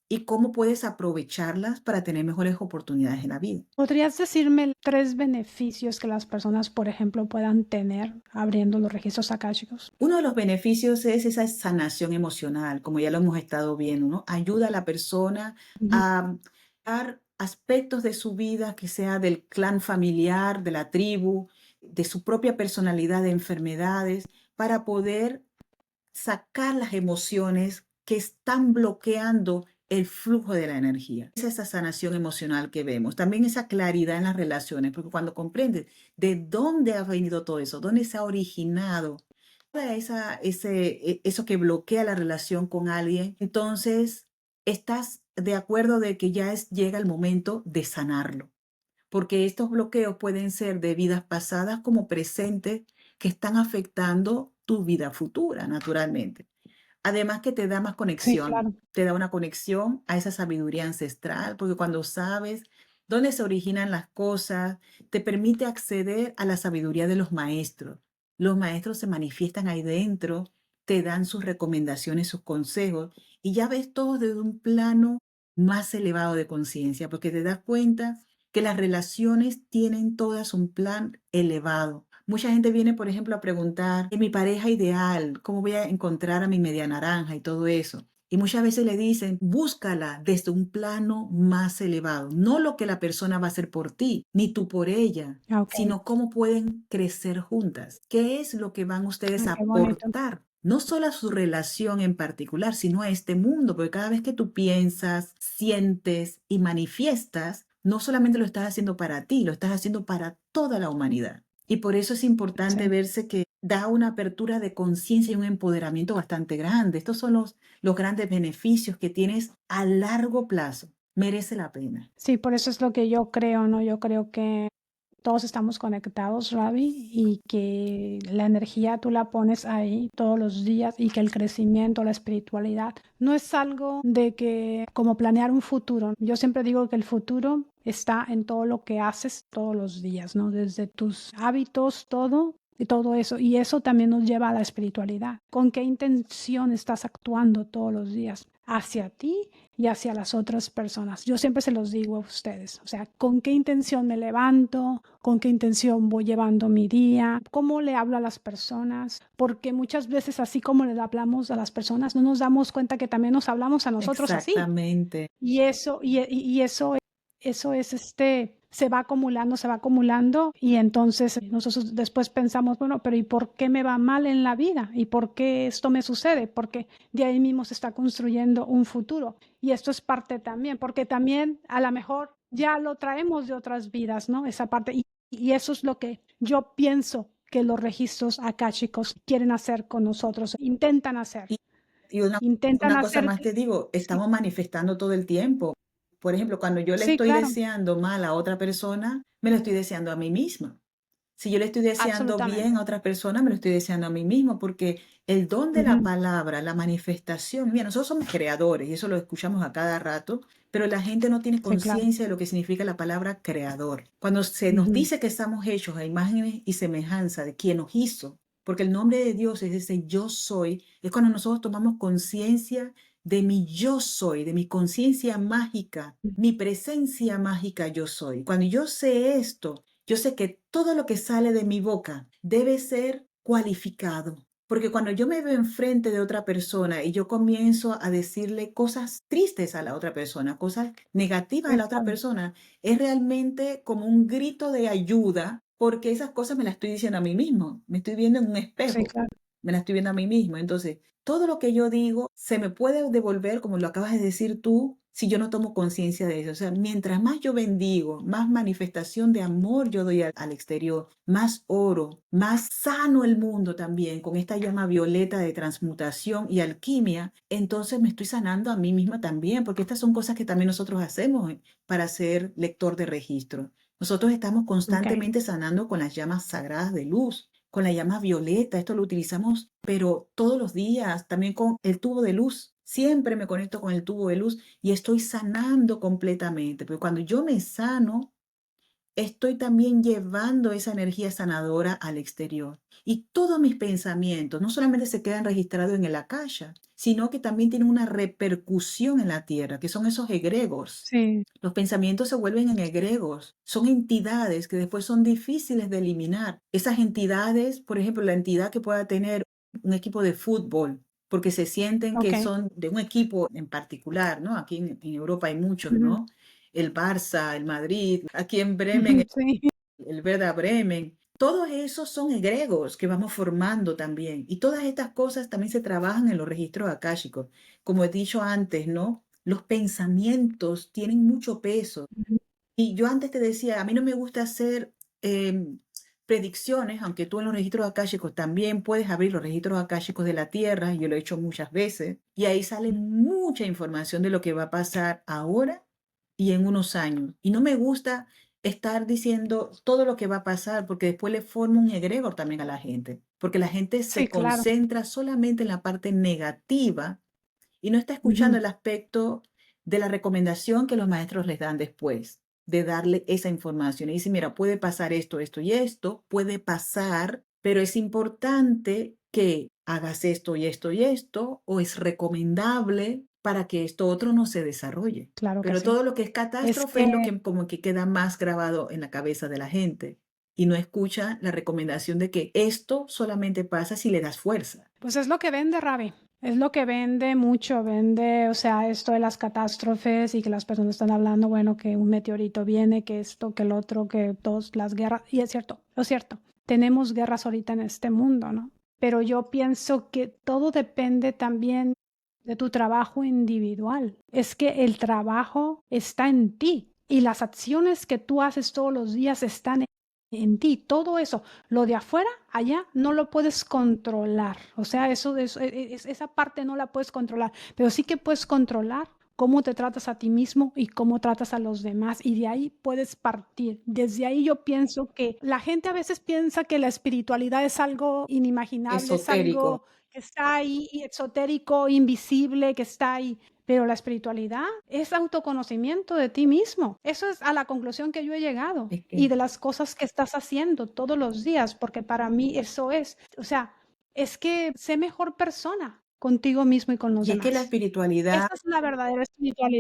A: y cómo puedes aprovecharlas para tener mejores oportunidades en la vida.
B: ¿Podrías decirme 3 beneficios que las personas, por ejemplo, puedan tener abriendo los registros akáshicos?
A: Uno de los beneficios es esa sanación emocional, como ya lo hemos estado viendo, ¿no? Ayuda a la persona
B: Ujú.
A: a dar aspectos de su vida que sea del clan familiar, de la tribu, de su propia personalidad, de enfermedades, para poder sacar las emociones que están bloqueando el flujo de la energía. Es esa sanación emocional que vemos. También esa claridad en las relaciones, porque cuando comprendes de dónde ha venido todo eso, dónde se ha originado toda eso que bloquea la relación con alguien, entonces estás de acuerdo de que ya llega el momento de sanarlo, porque estos bloqueos pueden ser de vidas pasadas como presentes que están afectando tu vida futura, naturalmente. Además que te da más
B: Sí,
A: conexión,
B: claro.
A: te da una conexión a esa sabiduría ancestral, porque cuando sabes dónde se originan las cosas, te permite acceder a la sabiduría de los maestros. Los maestros se manifiestan ahí dentro, te dan sus recomendaciones, sus consejos, y ya ves todo desde un plano más elevado de conciencia, porque te das cuenta que las relaciones tienen todas un plan elevado. Mucha gente viene, por ejemplo, a preguntar, mi pareja ideal, ¿cómo voy a encontrar a mi media naranja y todo eso? Y muchas veces le dicen, búscala desde un plano más elevado, no lo que la persona va a hacer por ti, ni tú por ella,
B: Ah, okey.
A: sino cómo pueden crecer juntas. ¿Qué es lo que van ustedes
B: Ah,
A: a
B: qué bonito.
A: aportar? No solo a su relación en particular, sino a este mundo, porque cada vez que tú piensas, sientes y manifiestas, no solamente lo estás haciendo para ti, lo estás haciendo para toda la humanidad. Y por eso es importante
B: Sí.
A: verse que da una apertura de conciencia y un empoderamiento bastante grande. Estos son los grandes beneficios que tienes a largo plazo. Merece la pena.
B: Sí, por eso es lo que yo creo, ¿no? Yo creo que todos estamos conectados, Ravi, y que la energía tú la pones ahí todos los días y que el crecimiento, la espiritualidad, no es algo de que como planear un futuro. Yo siempre digo que el futuro está en todo lo que haces todos los días, ¿no? Desde tus hábitos, todo. Y todo eso, y eso también nos lleva a la espiritualidad. ¿Con qué intención estás actuando todos los días hacia ti y hacia las otras personas? Yo siempre se los digo a ustedes, o sea, ¿con qué intención me levanto? ¿Con qué intención voy llevando mi día? ¿Cómo le hablo a las personas? Porque muchas veces así como le hablamos a las personas, no nos damos cuenta que también nos hablamos a nosotros así.
A: Exactamente.
B: Y eso, eso es se va acumulando y entonces nosotros después pensamos, bueno, pero ¿y por qué me va mal en la vida? ¿Y por qué esto me sucede? Porque de ahí mismo se está construyendo un futuro. Y esto es parte también, porque también a lo mejor ya lo traemos de otras vidas, ¿no? Esa parte. Y eso es lo que yo pienso que los registros akáshicos quieren hacer con nosotros, intentan hacer.
A: Y, y una,
B: Intentan
A: una cosa
B: hacer
A: más
B: que
A: te digo,
B: sí,
A: estamos manifestando todo el tiempo. Por ejemplo, cuando yo le
B: sí,
A: estoy
B: claro,
A: deseando mal a otra persona, me lo estoy deseando a mí misma. Si yo le estoy deseando bien
B: absolutamente.
A: a otra persona, me lo estoy deseando a mí mismo, porque el don de la
B: Ujú.
A: palabra, la manifestación, mira, nosotros somos creadores y eso lo escuchamos a cada rato, pero la gente no tiene
B: Sí, claro.
A: conciencia de lo que significa la palabra creador. Cuando se nos
B: Ujú.
A: dice que estamos hechos a imagen y semejanza de quien nos hizo, porque el nombre de Dios es ese yo soy, es cuando nosotros tomamos conciencia de mi yo soy, de mi conciencia mágica, mi presencia mágica yo soy. Cuando yo sé esto, yo sé que todo lo que sale de mi boca debe ser cualificado. Porque cuando yo me veo enfrente de otra persona y yo comienzo a decirle cosas tristes a la otra persona, cosas negativas a
B: Sí,
A: la otra
B: claro.
A: persona, es realmente como un grito de ayuda, porque esas cosas me las estoy diciendo a mí mismo. Me estoy viendo en un
B: Sí,
A: espejo,
B: claro.
A: me las estoy viendo a mí mismo. Entonces, todo lo que yo digo se me puede devolver, como lo acabas de decir tú, si yo no tomo conciencia de eso. O sea, mientras más yo bendigo, más manifestación de amor yo doy al exterior, más oro, más sano el mundo también con esta llama violeta de transmutación y alquimia, entonces me estoy sanando a mí misma también, porque estas son cosas que también nosotros hacemos para ser lector de registro. Nosotros estamos
B: Okey.
A: constantemente sanando con las llamas sagradas de luz, con la llama violeta. Esto lo utilizamos, pero todos los días, también con el tubo de luz. Siempre me conecto con el tubo de luz y estoy sanando completamente. Pero cuando yo me sano, estoy también llevando esa energía sanadora al exterior. Y todos mis pensamientos no solamente se quedan registrados en el akasha, sino que también tienen una repercusión en la tierra, que son esos egregores.
B: Sí,
A: Los pensamientos se vuelven en egregos, son entidades que después son difíciles de eliminar. Esas entidades, por ejemplo, la entidad que pueda tener un equipo de fútbol, porque se sienten que
B: okey.
A: son de un equipo en particular, ¿no? Aquí en Europa hay muchos,
B: Ujú,
A: ¿no? El Barça, el Madrid, aquí en Bremen,
B: ujú, sí,
A: el Werder Bremen. Todos esos son egregos que vamos formando también. Y todas estas cosas también se trabajan en los registros akáshicos. Como he dicho antes, ¿no? Los pensamientos tienen mucho peso.
B: ujú,
A: Y yo antes te decía, a mí no me gusta hacer predicciones, aunque tú en los registros akáshicos también puedes abrir los registros akáshicos de la Tierra, yo lo he hecho muchas veces, y ahí sale mucha información de lo que va a pasar ahora y en unos años. Y no me gusta estar diciendo todo lo que va a pasar, porque después le forma un egregor también a la gente, porque la gente
B: sí,
A: se
B: claro.
A: concentra solamente en la parte negativa y no está escuchando
B: Ujú,
A: el aspecto de la recomendación que los maestros les dan después, de darle esa información. Y dice, mira, puede pasar esto, esto y esto, puede pasar, pero es importante que hagas esto y esto y esto, o es recomendable para que esto otro no se desarrolle.
B: claro que
A: Pero
B: sí.
A: todo lo que es
B: Es
A: catástrofe
B: que
A: es lo que como que queda más grabado en la cabeza de la gente y no escucha la recomendación de que esto solamente pasa si le das fuerza.
B: pues es lo que vende, Ravi. Es lo que vende mucho, vende, o sea, esto de las catástrofes y que las personas están hablando, bueno, que un meteorito viene, que esto, que el otro, que todas las guerras. Y es cierto, tenemos guerras ahorita en este mundo, ¿no? Pero yo pienso que todo depende también de tu trabajo individual. Es que el trabajo está en ti y las acciones que tú haces todos los días están en ti. Todo eso, lo de afuera, allá, no lo puedes controlar. O sea, esa parte no la puedes controlar, pero sí que puedes controlar cómo te tratas a ti mismo y cómo tratas a los demás. Y de ahí puedes partir. Desde ahí yo pienso que la gente a veces piensa que la espiritualidad es algo inimaginable, es
A: Esotérico.
B: algo que está ahí, y exotérico, invisible, que está ahí. Pero la espiritualidad es autoconocimiento de ti mismo. Eso es a la conclusión que yo he llegado
A: Es
B: y
A: que
B: de las cosas que estás haciendo todos los días, porque para mí eso es, o sea, es que sé mejor persona contigo mismo y con los
A: y es que la
B: demás.
A: espiritualidad,
B: Esa es la verdadera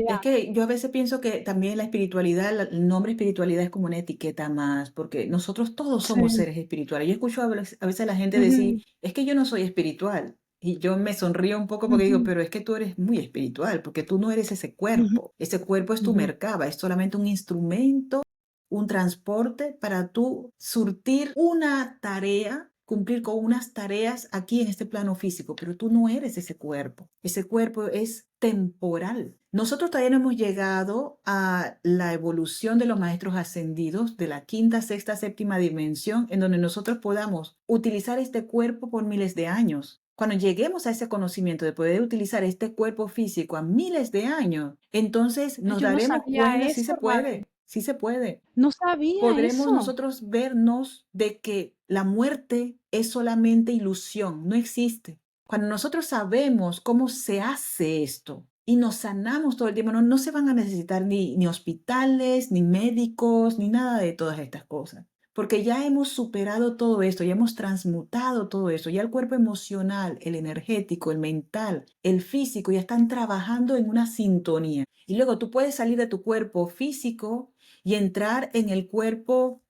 A: es
B: espiritualidad.
A: que yo a veces pienso que también la espiritualidad, el nombre espiritualidad es como una etiqueta más, porque nosotros todos somos
B: Sí.
A: seres espirituales. Yo escucho a veces a la gente decir,
B: Ujú,
A: es que yo no soy espiritual. Y yo me sonrío un poco porque digo,
B: ujú,
A: pero es que tú eres muy espiritual, porque tú no eres ese
B: ujú,
A: cuerpo. Ese cuerpo es tu
B: ujú.
A: merkaba, es solamente un instrumento, un transporte para tú surtir una tarea cumplir con unas tareas aquí en este plano físico, pero tú no eres ese cuerpo. Ese cuerpo es temporal. Nosotros todavía no hemos llegado a la evolución de los maestros ascendidos de la quinta, sexta, séptima dimensión, en donde nosotros podamos utilizar este cuerpo por miles de años. Cuando lleguemos a ese conocimiento de poder utilizar este cuerpo físico a miles de años, entonces
B: Ay,
A: nos
B: yo no
A: daremos
B: sabía
A: cuenta, sí se
B: eso, Ravi.
A: puede, sí se puede.
B: No sabía
A: Podremos
B: eso.
A: nosotros vernos de que la muerte es solamente ilusión, no existe. Cuando nosotros sabemos cómo se hace esto y nos sanamos todo el tiempo, no se van a necesitar ni hospitales, ni médicos, ni nada de todas estas cosas. Porque ya hemos superado todo esto, ya hemos transmutado todo esto, ya el cuerpo emocional, el energético, el mental, el físico, ya están trabajando en una sintonía. Y luego tú puedes salir de tu cuerpo físico y entrar en el cuerpo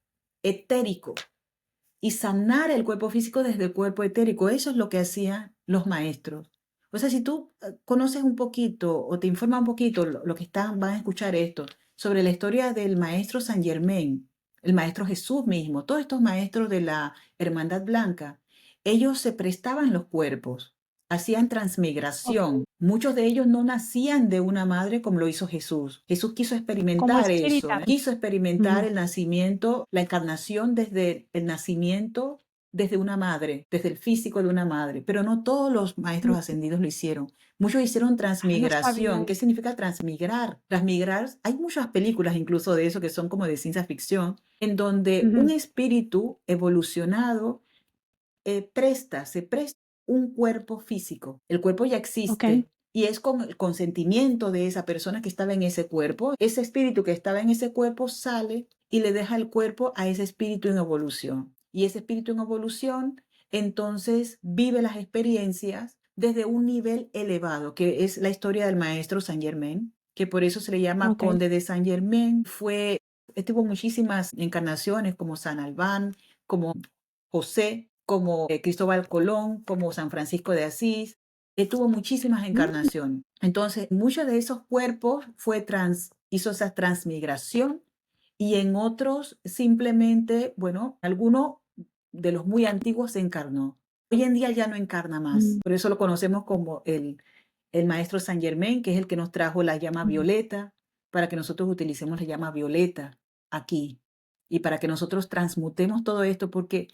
A: etérico y sanar el cuerpo físico desde el cuerpo etérico. Eso es lo que hacían los maestros. O sea, si tú conoces un poquito o te informas un poquito, lo que van a escuchar esto, sobre la historia del maestro Saint Germain, el maestro Jesús mismo, todos estos maestros de la Hermandad Blanca, ellos se prestaban los cuerpos, hacían
B: Okey,
A: transmigración. Muchos de ellos no nacían de una madre como lo hizo Jesús. Jesús quiso
B: como
A: experimentar eso,
B: espíritas.
A: ¿eh? Quiso experimentar
B: Ujú,
A: el nacimiento, la encarnación desde el nacimiento desde una madre, desde el físico de una madre, pero no todos los maestros
B: mm.
A: ascendidos lo hicieron. Muchos hicieron
B: Ay, no sabía
A: transmigración. ¿Qué
B: eso.
A: significa transmigrar? Transmigrar, hay muchas películas incluso de eso que son como de ciencia ficción, en donde un
B: Ujú,
A: espíritu evolucionado se presta un cuerpo físico. El cuerpo ya
B: okey,
A: existe y es con el consentimiento de esa persona que estaba en ese cuerpo. Ese espíritu que estaba en ese cuerpo sale y le deja el cuerpo a ese espíritu en evolución. Y ese espíritu en evolución entonces vive las experiencias desde un nivel elevado, que es la historia del maestro Saint Germain, que por eso se le llama
B: okey,
A: Conde de Saint Germain. Estuvo muchísimas encarnaciones como San Albán, como José, como Cristóbal Colón, como San Francisco de Asís. Tuvo muchísimas
B: mm,
A: encarnaciones. Entonces, muchos de esos cuerpos hizo esa transmigración y en otros simplemente, bueno, alguno de los muy antiguos se encarnó. Hoy en día ya no encarna más.
B: mm,
A: Por eso lo conocemos como el maestro Saint Germain, que es el que nos trajo la llama
B: mm.
A: violeta, para que nosotros utilicemos la llama violeta aquí y para que nosotros transmutemos todo esto, porque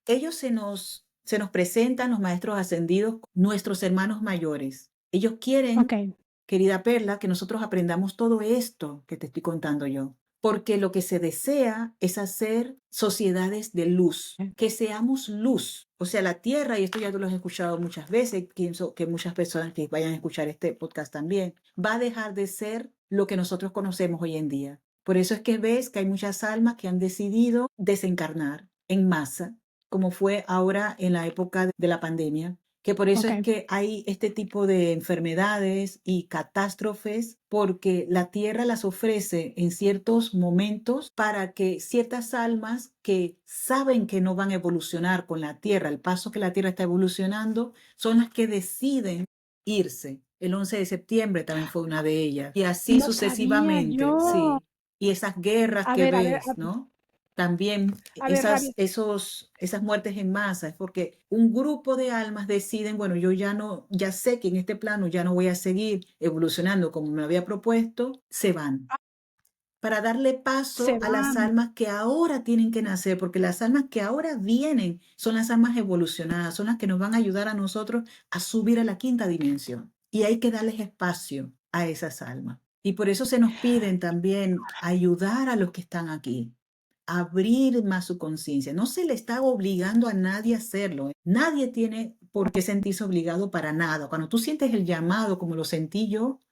A: ellos se nos presentan, los maestros ascendidos, nuestros hermanos mayores. Ellos quieren,
B: Okey,
A: querida Perla, que nosotros aprendamos todo esto que te estoy contando yo, porque lo que se desea es hacer sociedades de luz, que seamos luz. O sea, la tierra, y esto ya tú lo has escuchado muchas veces, pienso que muchas personas que vayan a escuchar este podcast también, va a dejar de ser lo que nosotros conocemos hoy en día. Por eso es que ves que hay muchas almas que han decidido desencarnar en masa, como fue ahora en la época de la pandemia, que por eso es
B: okey,
A: que hay este tipo de enfermedades y catástrofes, porque la tierra las ofrece en ciertos momentos para que ciertas almas que saben que no van a evolucionar con la tierra, al paso que la tierra está evolucionando, son las que deciden irse. El 11 de septiembre también fue una de ellas. Y así
B: no sabía
A: sucesivamente,
B: yo.
A: sí. Y esas guerras que
B: A ver,
A: ves, ¿no? También
B: Ravi.
A: esas muertes en masa es porque un grupo de almas deciden, bueno, yo ya no, ya sé que en este plano ya no voy a seguir evolucionando como me había propuesto, se van para darle
B: Se
A: paso a las
B: van.
A: almas que ahora tienen que nacer, porque las almas que ahora vienen son las almas evolucionadas, son las que nos van a ayudar a nosotros a subir a la quinta dimensión. Y hay que darles espacio a esas almas. Y por eso se nos piden también ayudar a los que están aquí, abrir más su conciencia. No se le está obligando a nadie a hacerlo. Nadie tiene por qué sentirse obligado para nada. Cuando tú sientes el llamado, como lo sentí yo,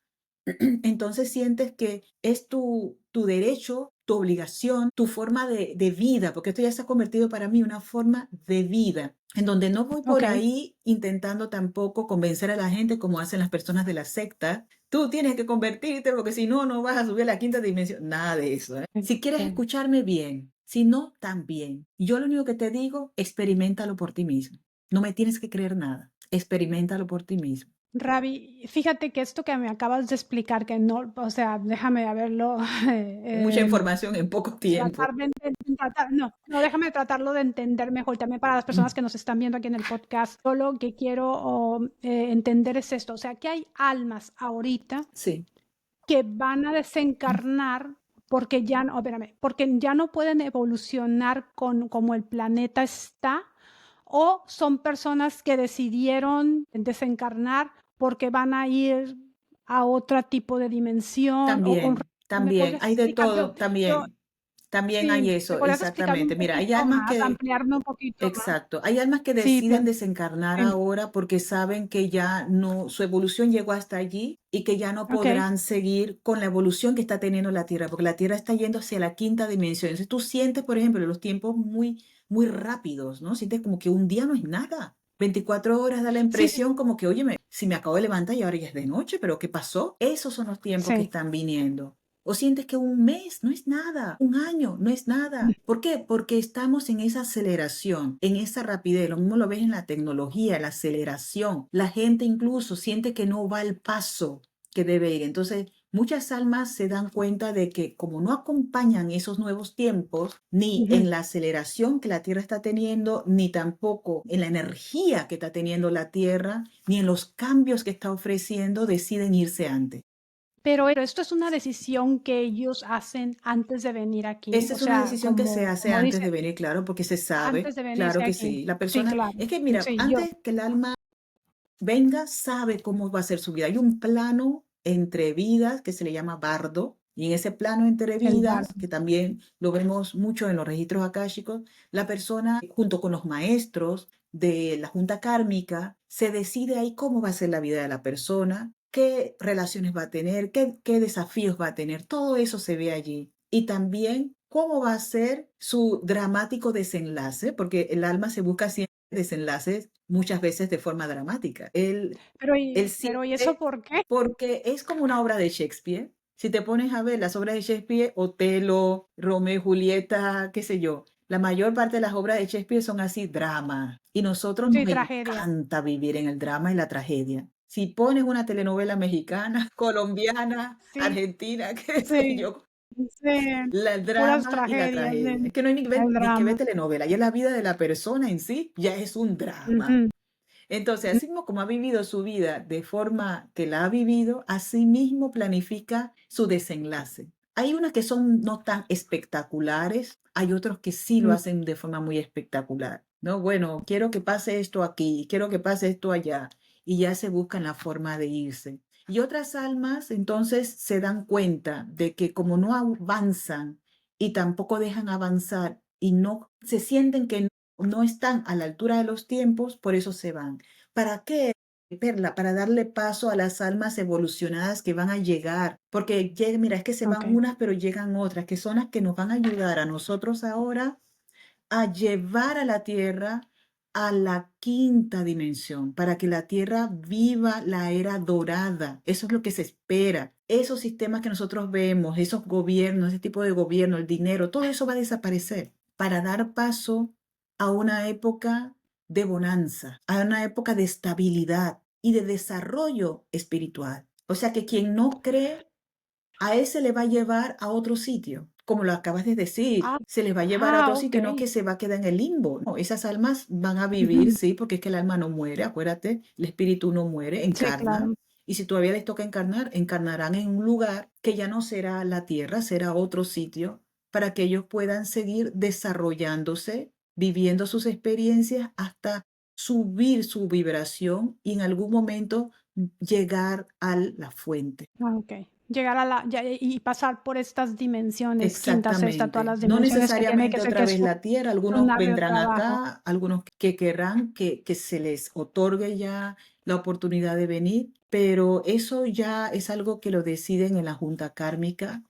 A: entonces sientes que es tu derecho, tu obligación, tu forma de vida, porque esto ya se ha convertido para mí en una forma de vida, en donde no voy por
B: Okey,
A: ahí intentando tampoco convencer a la gente como hacen las personas de la secta. Tú tienes que convertirte porque si no, no vas a subir a la quinta dimensión. Nada de eso, ¿eh? Si quieres
B: okey.
A: escucharme bien, si no, también. Yo lo único que te digo, experimentalo por ti mismo. No me tienes que creer nada. Experimentalo por ti mismo.
B: Ravi, fíjate que esto que me acabas de explicar, que no, o sea, déjame haberlo,
A: Mucha
B: em,
A: información en poco tiempo.
B: tratar de entender. no, déjame tratarlo de entender mejor, también para las personas que nos están viendo aquí en el podcast. Yo lo que quiero entender es esto, o sea, que hay almas ahorita
A: Sí,
B: que van a desencarnar porque ya no, espérame, porque ya no pueden evolucionar con como el planeta está, o son personas que decidieron desencarnar porque van a ir a otro tipo de dimensión, o ¿me
A: también,
B: podrías
A: hay de
B: explicar?
A: todo,
B: Yo
A: también
B: sí,
A: hay
B: ¿me
A: eso,
B: podrías explicarme
A: exactamente.
B: un
A: Mira, hay
B: poquito
A: almas
B: más,
A: que
B: ampliarme un poquito más?
A: exacto. Hay almas que
B: Sí,
A: deciden desencarnar
B: sí,
A: ahora porque saben que ya no, su evolución llegó hasta allí y que ya no
B: okey,
A: podrán seguir con la evolución que está teniendo la Tierra, porque la Tierra está yendo hacia la quinta dimensión. Entonces tú sientes, por ejemplo, los tiempos muy rápidos, ¿no? Sientes como que un día no es nada. 24 horas da la
B: sí, sí,
A: impresión como que, óyeme, si me acabo de levantar y ahora ya es de noche, pero ¿qué pasó? Esos son los tiempos que
B: sí,
A: están viniendo. O sientes que un mes no es nada, un año no es nada. ¿Por qué? Porque estamos en esa aceleración, en esa rapidez. Lo mismo lo ves en la tecnología, la aceleración. La gente incluso siente que no va al paso que debe ir. Entonces, muchas almas se dan cuenta de que como no acompañan esos nuevos tiempos, ni
B: ujú.
A: en la aceleración que la Tierra está teniendo, ni tampoco en la energía que está teniendo la Tierra, ni en los cambios que está ofreciendo, deciden irse antes.
B: Pero esto es una decisión que ellos hacen antes de venir aquí,
A: Esa
B: o
A: es una
B: sea,
A: decisión que se hace
B: como
A: antes
B: dices,
A: de venir, claro, porque se sabe,
B: antes de venirse
A: claro que
B: aquí.
A: sí. La
B: Sí,
A: persona,
B: claro.
A: es que mira,
B: Sí, yo
A: antes que el alma venga, sabe cómo va a ser su vida. Hay un plano entre vidas que se le llama bardo, y en ese plano entre
B: el bar.
A: vidas, que también lo vemos mucho en los registros akáshicos, la persona, junto con los maestros de la junta kármica, se decide ahí cómo va a ser la vida de la persona, qué relaciones va a tener, qué desafíos va a tener, todo eso se ve allí. Y también cómo va a ser su dramático desenlace, porque el alma se busca siempre desenlaces muchas veces de forma dramática. Él
B: Pero, ¿y eso
A: siente,
B: por qué?
A: porque es como una obra de Shakespeare. Si te pones a ver las obras de Shakespeare, Otelo, Romeo y Julieta, qué sé yo, la mayor parte de las obras de Shakespeare son así, drama. Y nosotros nos
B: Sí, tragedia.
A: encanta vivir en el drama y la tragedia. Si pones una telenovela mexicana, colombiana,
B: Sí,
A: argentina, qué sé
B: sí,
A: yo,
B: sí,
A: el
B: puras
A: drama y la
B: tragedias,
A: tragedia.
B: el
A: Es que no hay ni que ver
B: drama.
A: telenovela. Y es la vida de la persona en sí, ya es un drama.
B: Ujú,
A: Entonces,
B: ujú.
A: así mismo como ha vivido su vida de forma que la ha vivido, así mismo planifica su desenlace. Hay unas que son no tan espectaculares, hay otros que sí lo
B: Mm,
A: hacen de forma muy espectacular, ¿no? Bueno, quiero que pase esto aquí, quiero que pase esto allá, y ya se buscan la forma de irse. Y otras almas entonces se dan cuenta de que como no avanzan y tampoco dejan avanzar y no se sienten que no están a la altura de los tiempos, por eso se van. ¿Para qué, Perla? Para darle paso a las almas evolucionadas que van a llegar, porque mira, es que se van
B: okey.
A: unas, pero llegan otras, que son las que nos van a ayudar a nosotros ahora a llevar a la Tierra a la quinta dimensión, para que la Tierra viva la era dorada. Eso es lo que se espera. Esos sistemas que nosotros vemos, esos gobiernos, ese tipo de gobierno, el dinero, todo eso va a desaparecer para dar paso a una época de bonanza, a una época de estabilidad y de desarrollo espiritual. O sea que quien no cree a ese le va a llevar a otro sitio, como lo acabas de decir,
B: Ah,
A: se les va a llevar a otro sitio, no
B: okey.
A: que se va a quedar en el limbo. No, esas almas van a vivir,
B: Ujú.
A: sí, porque es que el alma no muere, acuérdate, el espíritu no muere,
B: Sí,
A: encarna.
B: claro.
A: Y si todavía les toca encarnar, encarnarán en un lugar que ya no será la tierra, será otro sitio, para que ellos puedan seguir desarrollándose, viviendo sus experiencias hasta subir su vibración y en algún momento llegar a la fuente.
B: Ah, okey. Llegar a la ya y pasar por estas dimensiones, quinta, sexta, todas
A: Exactamente.
B: las
A: No
B: dimensiones que tiene
A: necesariamente
B: que ser,
A: otra
B: que es
A: vez la tierra,
B: un
A: algunos
B: largo
A: vendrán
B: trabajo.
A: acá, algunos que querrán que se les otorgue ya la oportunidad de venir, pero eso ya es algo que lo deciden en la junta kármica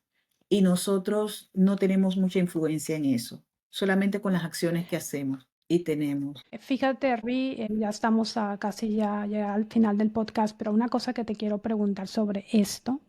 A: y nosotros no tenemos mucha influencia en eso, solamente con las acciones que hacemos y tenemos.
B: Fíjate, Ri, ya estamos a casi ya al final del podcast, pero una cosa que te quiero preguntar sobre esto.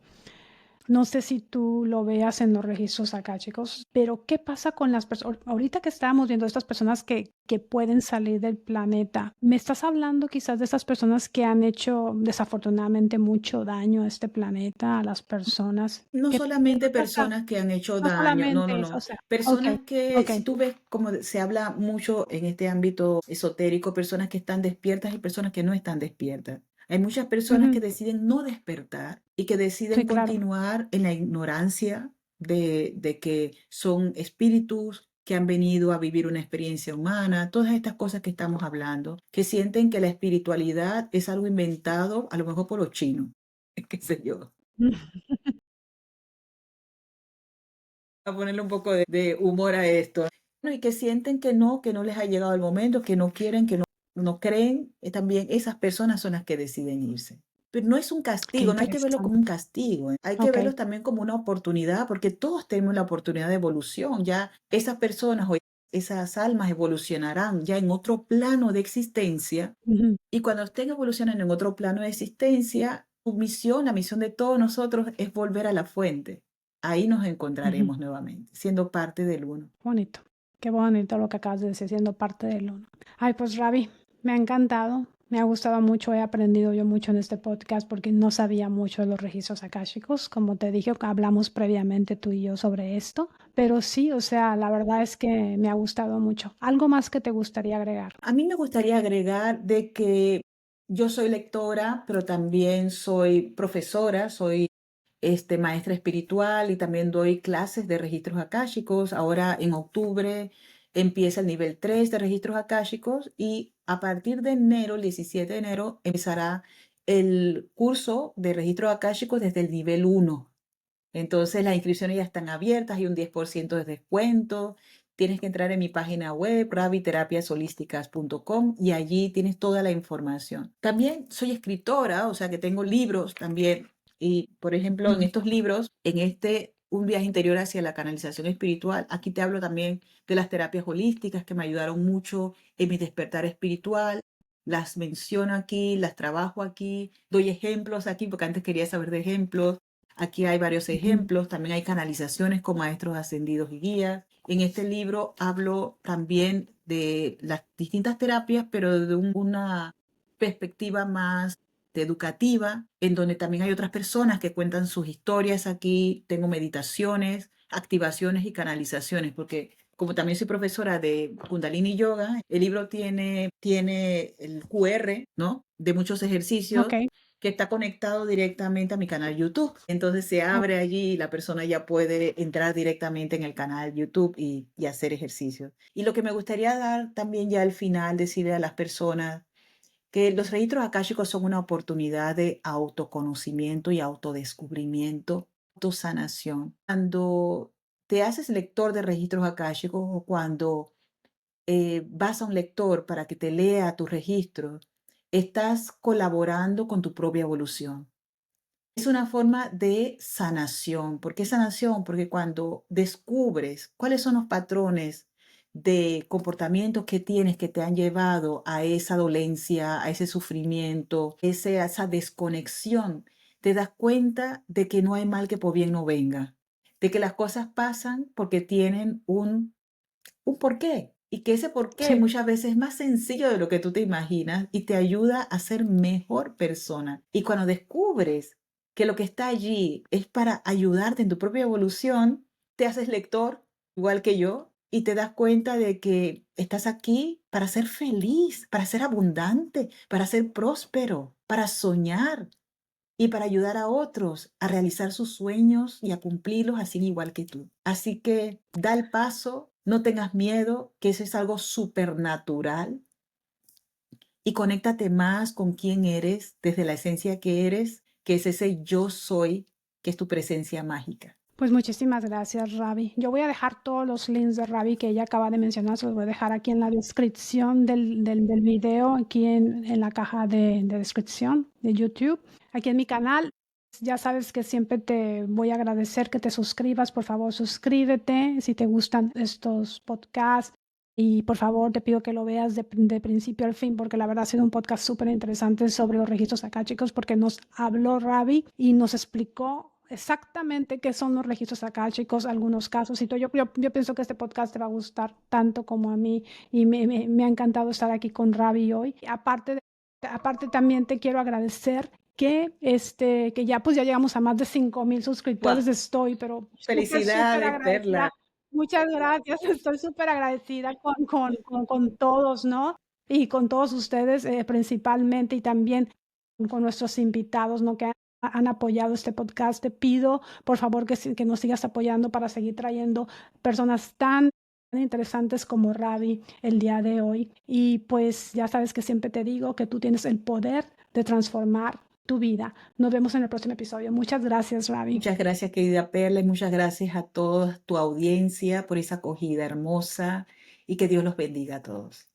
B: No sé si tú lo veas en los registros acá, chicos, pero ¿qué pasa con las personas? Ahorita que estábamos viendo estas personas que pueden salir del planeta, ¿me estás hablando quizás de esas personas que han hecho desafortunadamente mucho daño a este planeta, a las personas?
A: No
B: ¿Qué
A: solamente
B: pasa?
A: personas que han hecho
B: No
A: daño, no, no,
B: solamente eso, o
A: no.
B: sea, okey,
A: Personas que, si
B: okey.
A: tú ves, como se habla mucho en este ámbito esotérico, personas que están despiertas y personas que no están despiertas. Hay muchas personas
B: Ujú.
A: que deciden no despertar y que deciden
B: Sí, claro.
A: continuar en la ignorancia de que son espíritus que han venido a vivir una experiencia humana, todas estas cosas que estamos hablando, que sienten que la espiritualidad es algo inventado a lo mejor por los chinos, qué sé yo. A ponerle un poco de humor a esto. Bueno, y que sienten que no les ha llegado el momento, que no quieren, que no creen, también esas personas son las que deciden irse. Pero no es un
B: Qué
A: castigo, no hay que verlo como
B: interesante.
A: un castigo, hay que verlo
B: Okey.
A: también como una oportunidad, porque todos tenemos la oportunidad de evolución. Ya esas personas o esas almas evolucionarán ya en otro plano de existencia,
B: Ujú,
A: y cuando estén evolucionando en otro plano de existencia, su misión, la misión de todos nosotros es volver a la fuente. Ahí nos
B: ujú.
A: encontraremos nuevamente, siendo parte del uno.
B: Bonito, qué bonito lo que acabas de decir, siendo parte del uno. Ay, pues Ravi, me ha encantado, me ha gustado mucho, he aprendido yo mucho en este podcast porque no sabía mucho de los registros akáshicos, como te dije, hablamos previamente tú y yo sobre esto, pero sí, o sea, la verdad es que me ha gustado mucho. ¿Algo más que te gustaría agregar?
A: A mí me gustaría agregar de que yo soy lectora, pero también soy profesora, soy maestra espiritual y también doy clases de registros akáshicos. Ahora en octubre empieza el nivel 3 de registros akáshicos y a partir de enero, el 17 de enero, empezará el curso de registros akáshicos desde el nivel 1. Entonces las inscripciones ya están abiertas, hay un 10% de descuento. Tienes que entrar en mi página web, raviterapiasholísticas.com, y allí tienes toda la información. También soy escritora, o sea que tengo libros también. Y, por ejemplo, en
B: Ujú.
A: estos libros, Un viaje interior hacia la canalización espiritual, aquí te hablo también de las terapias holísticas que me ayudaron mucho en mi despertar espiritual. Las menciono aquí, las trabajo aquí, doy ejemplos aquí, porque antes quería saber de ejemplos. Aquí hay varios
B: Ujú.
A: ejemplos, también hay canalizaciones con maestros ascendidos y guías. En este libro hablo también de las distintas terapias, pero de una perspectiva más educativa, en donde también hay otras personas que cuentan sus historias aquí. Tengo meditaciones, activaciones y canalizaciones, porque como también soy profesora de Kundalini Yoga, el libro tiene el QR, ¿no? De muchos ejercicios
B: Ok,
A: que está conectado directamente a mi canal YouTube. Entonces se
B: ok.
A: abre allí y la persona ya puede entrar directamente en el canal YouTube y hacer ejercicios. Y lo que me gustaría dar también ya al final, decirle a las personas que los registros akáshicos son una oportunidad de autoconocimiento y autodescubrimiento, autosanación. Cuando te haces lector de registros akáshicos o cuando vas a un lector para que te lea tus registros, estás colaborando con tu propia evolución. Es una forma de sanación. ¿Por qué sanación? Porque cuando descubres cuáles son los patrones de comportamientos que tienes que te han llevado a esa dolencia, a ese sufrimiento, esa desconexión, te das cuenta de que no hay mal que por bien no venga, de que las cosas pasan porque tienen un porqué. Y que ese porqué
B: Sí,
A: muchas veces es más sencillo de lo que tú te imaginas y te ayuda a ser mejor persona. Y cuando descubres que lo que está allí es para ayudarte en tu propia evolución, te haces lector, igual que yo, y te das cuenta de que estás aquí para ser feliz, para ser abundante, para ser próspero, para soñar y para ayudar a otros a realizar sus sueños y a cumplirlos así igual que tú. Así que da el paso, no tengas miedo, que eso es algo supernatural, y conéctate más con quién eres, desde la esencia que eres, que es ese yo soy, que es tu presencia mágica.
B: pues muchísimas gracias, Ravi. Yo voy a dejar todos los links de Ravi que ella acaba de mencionar, se los voy a dejar aquí en la descripción del video, aquí en la caja de descripción de YouTube, aquí en mi canal. Ya sabes que siempre te voy a agradecer que te suscribas. Por favor, suscríbete si te gustan estos podcasts. Y por favor, te pido que lo veas de principio al fin, porque la verdad ha sido un podcast súper interesante sobre los registros akáshicos, porque nos habló Ravi y nos explicó exactamente qué son los registros akáshicos, algunos casos y todo. Yo pienso que este podcast te va a gustar tanto como a mí y me ha encantado estar aquí con Ravi hoy. Aparte también te quiero agradecer que ya pues ya llegamos a más de 5,000
A: Guau,
B: suscriptores estoy, pero súper
A: felicidades,
B: agradecida.
A: Perla.
B: Muchas gracias, estoy súper agradecida con todos, ¿no? Y con todos ustedes principalmente y también con nuestros invitados, ¿no? Que han apoyado este podcast. Te pido, por favor, que nos sigas apoyando para seguir trayendo personas tan interesantes como Ravi el día de hoy. Y pues ya sabes que siempre te digo que tú tienes el poder de transformar tu vida. Nos vemos en el próximo episodio. Muchas gracias, Ravi.
A: Muchas gracias, querida Perla, y muchas gracias a toda tu audiencia por esa acogida hermosa y que Dios los bendiga a todos.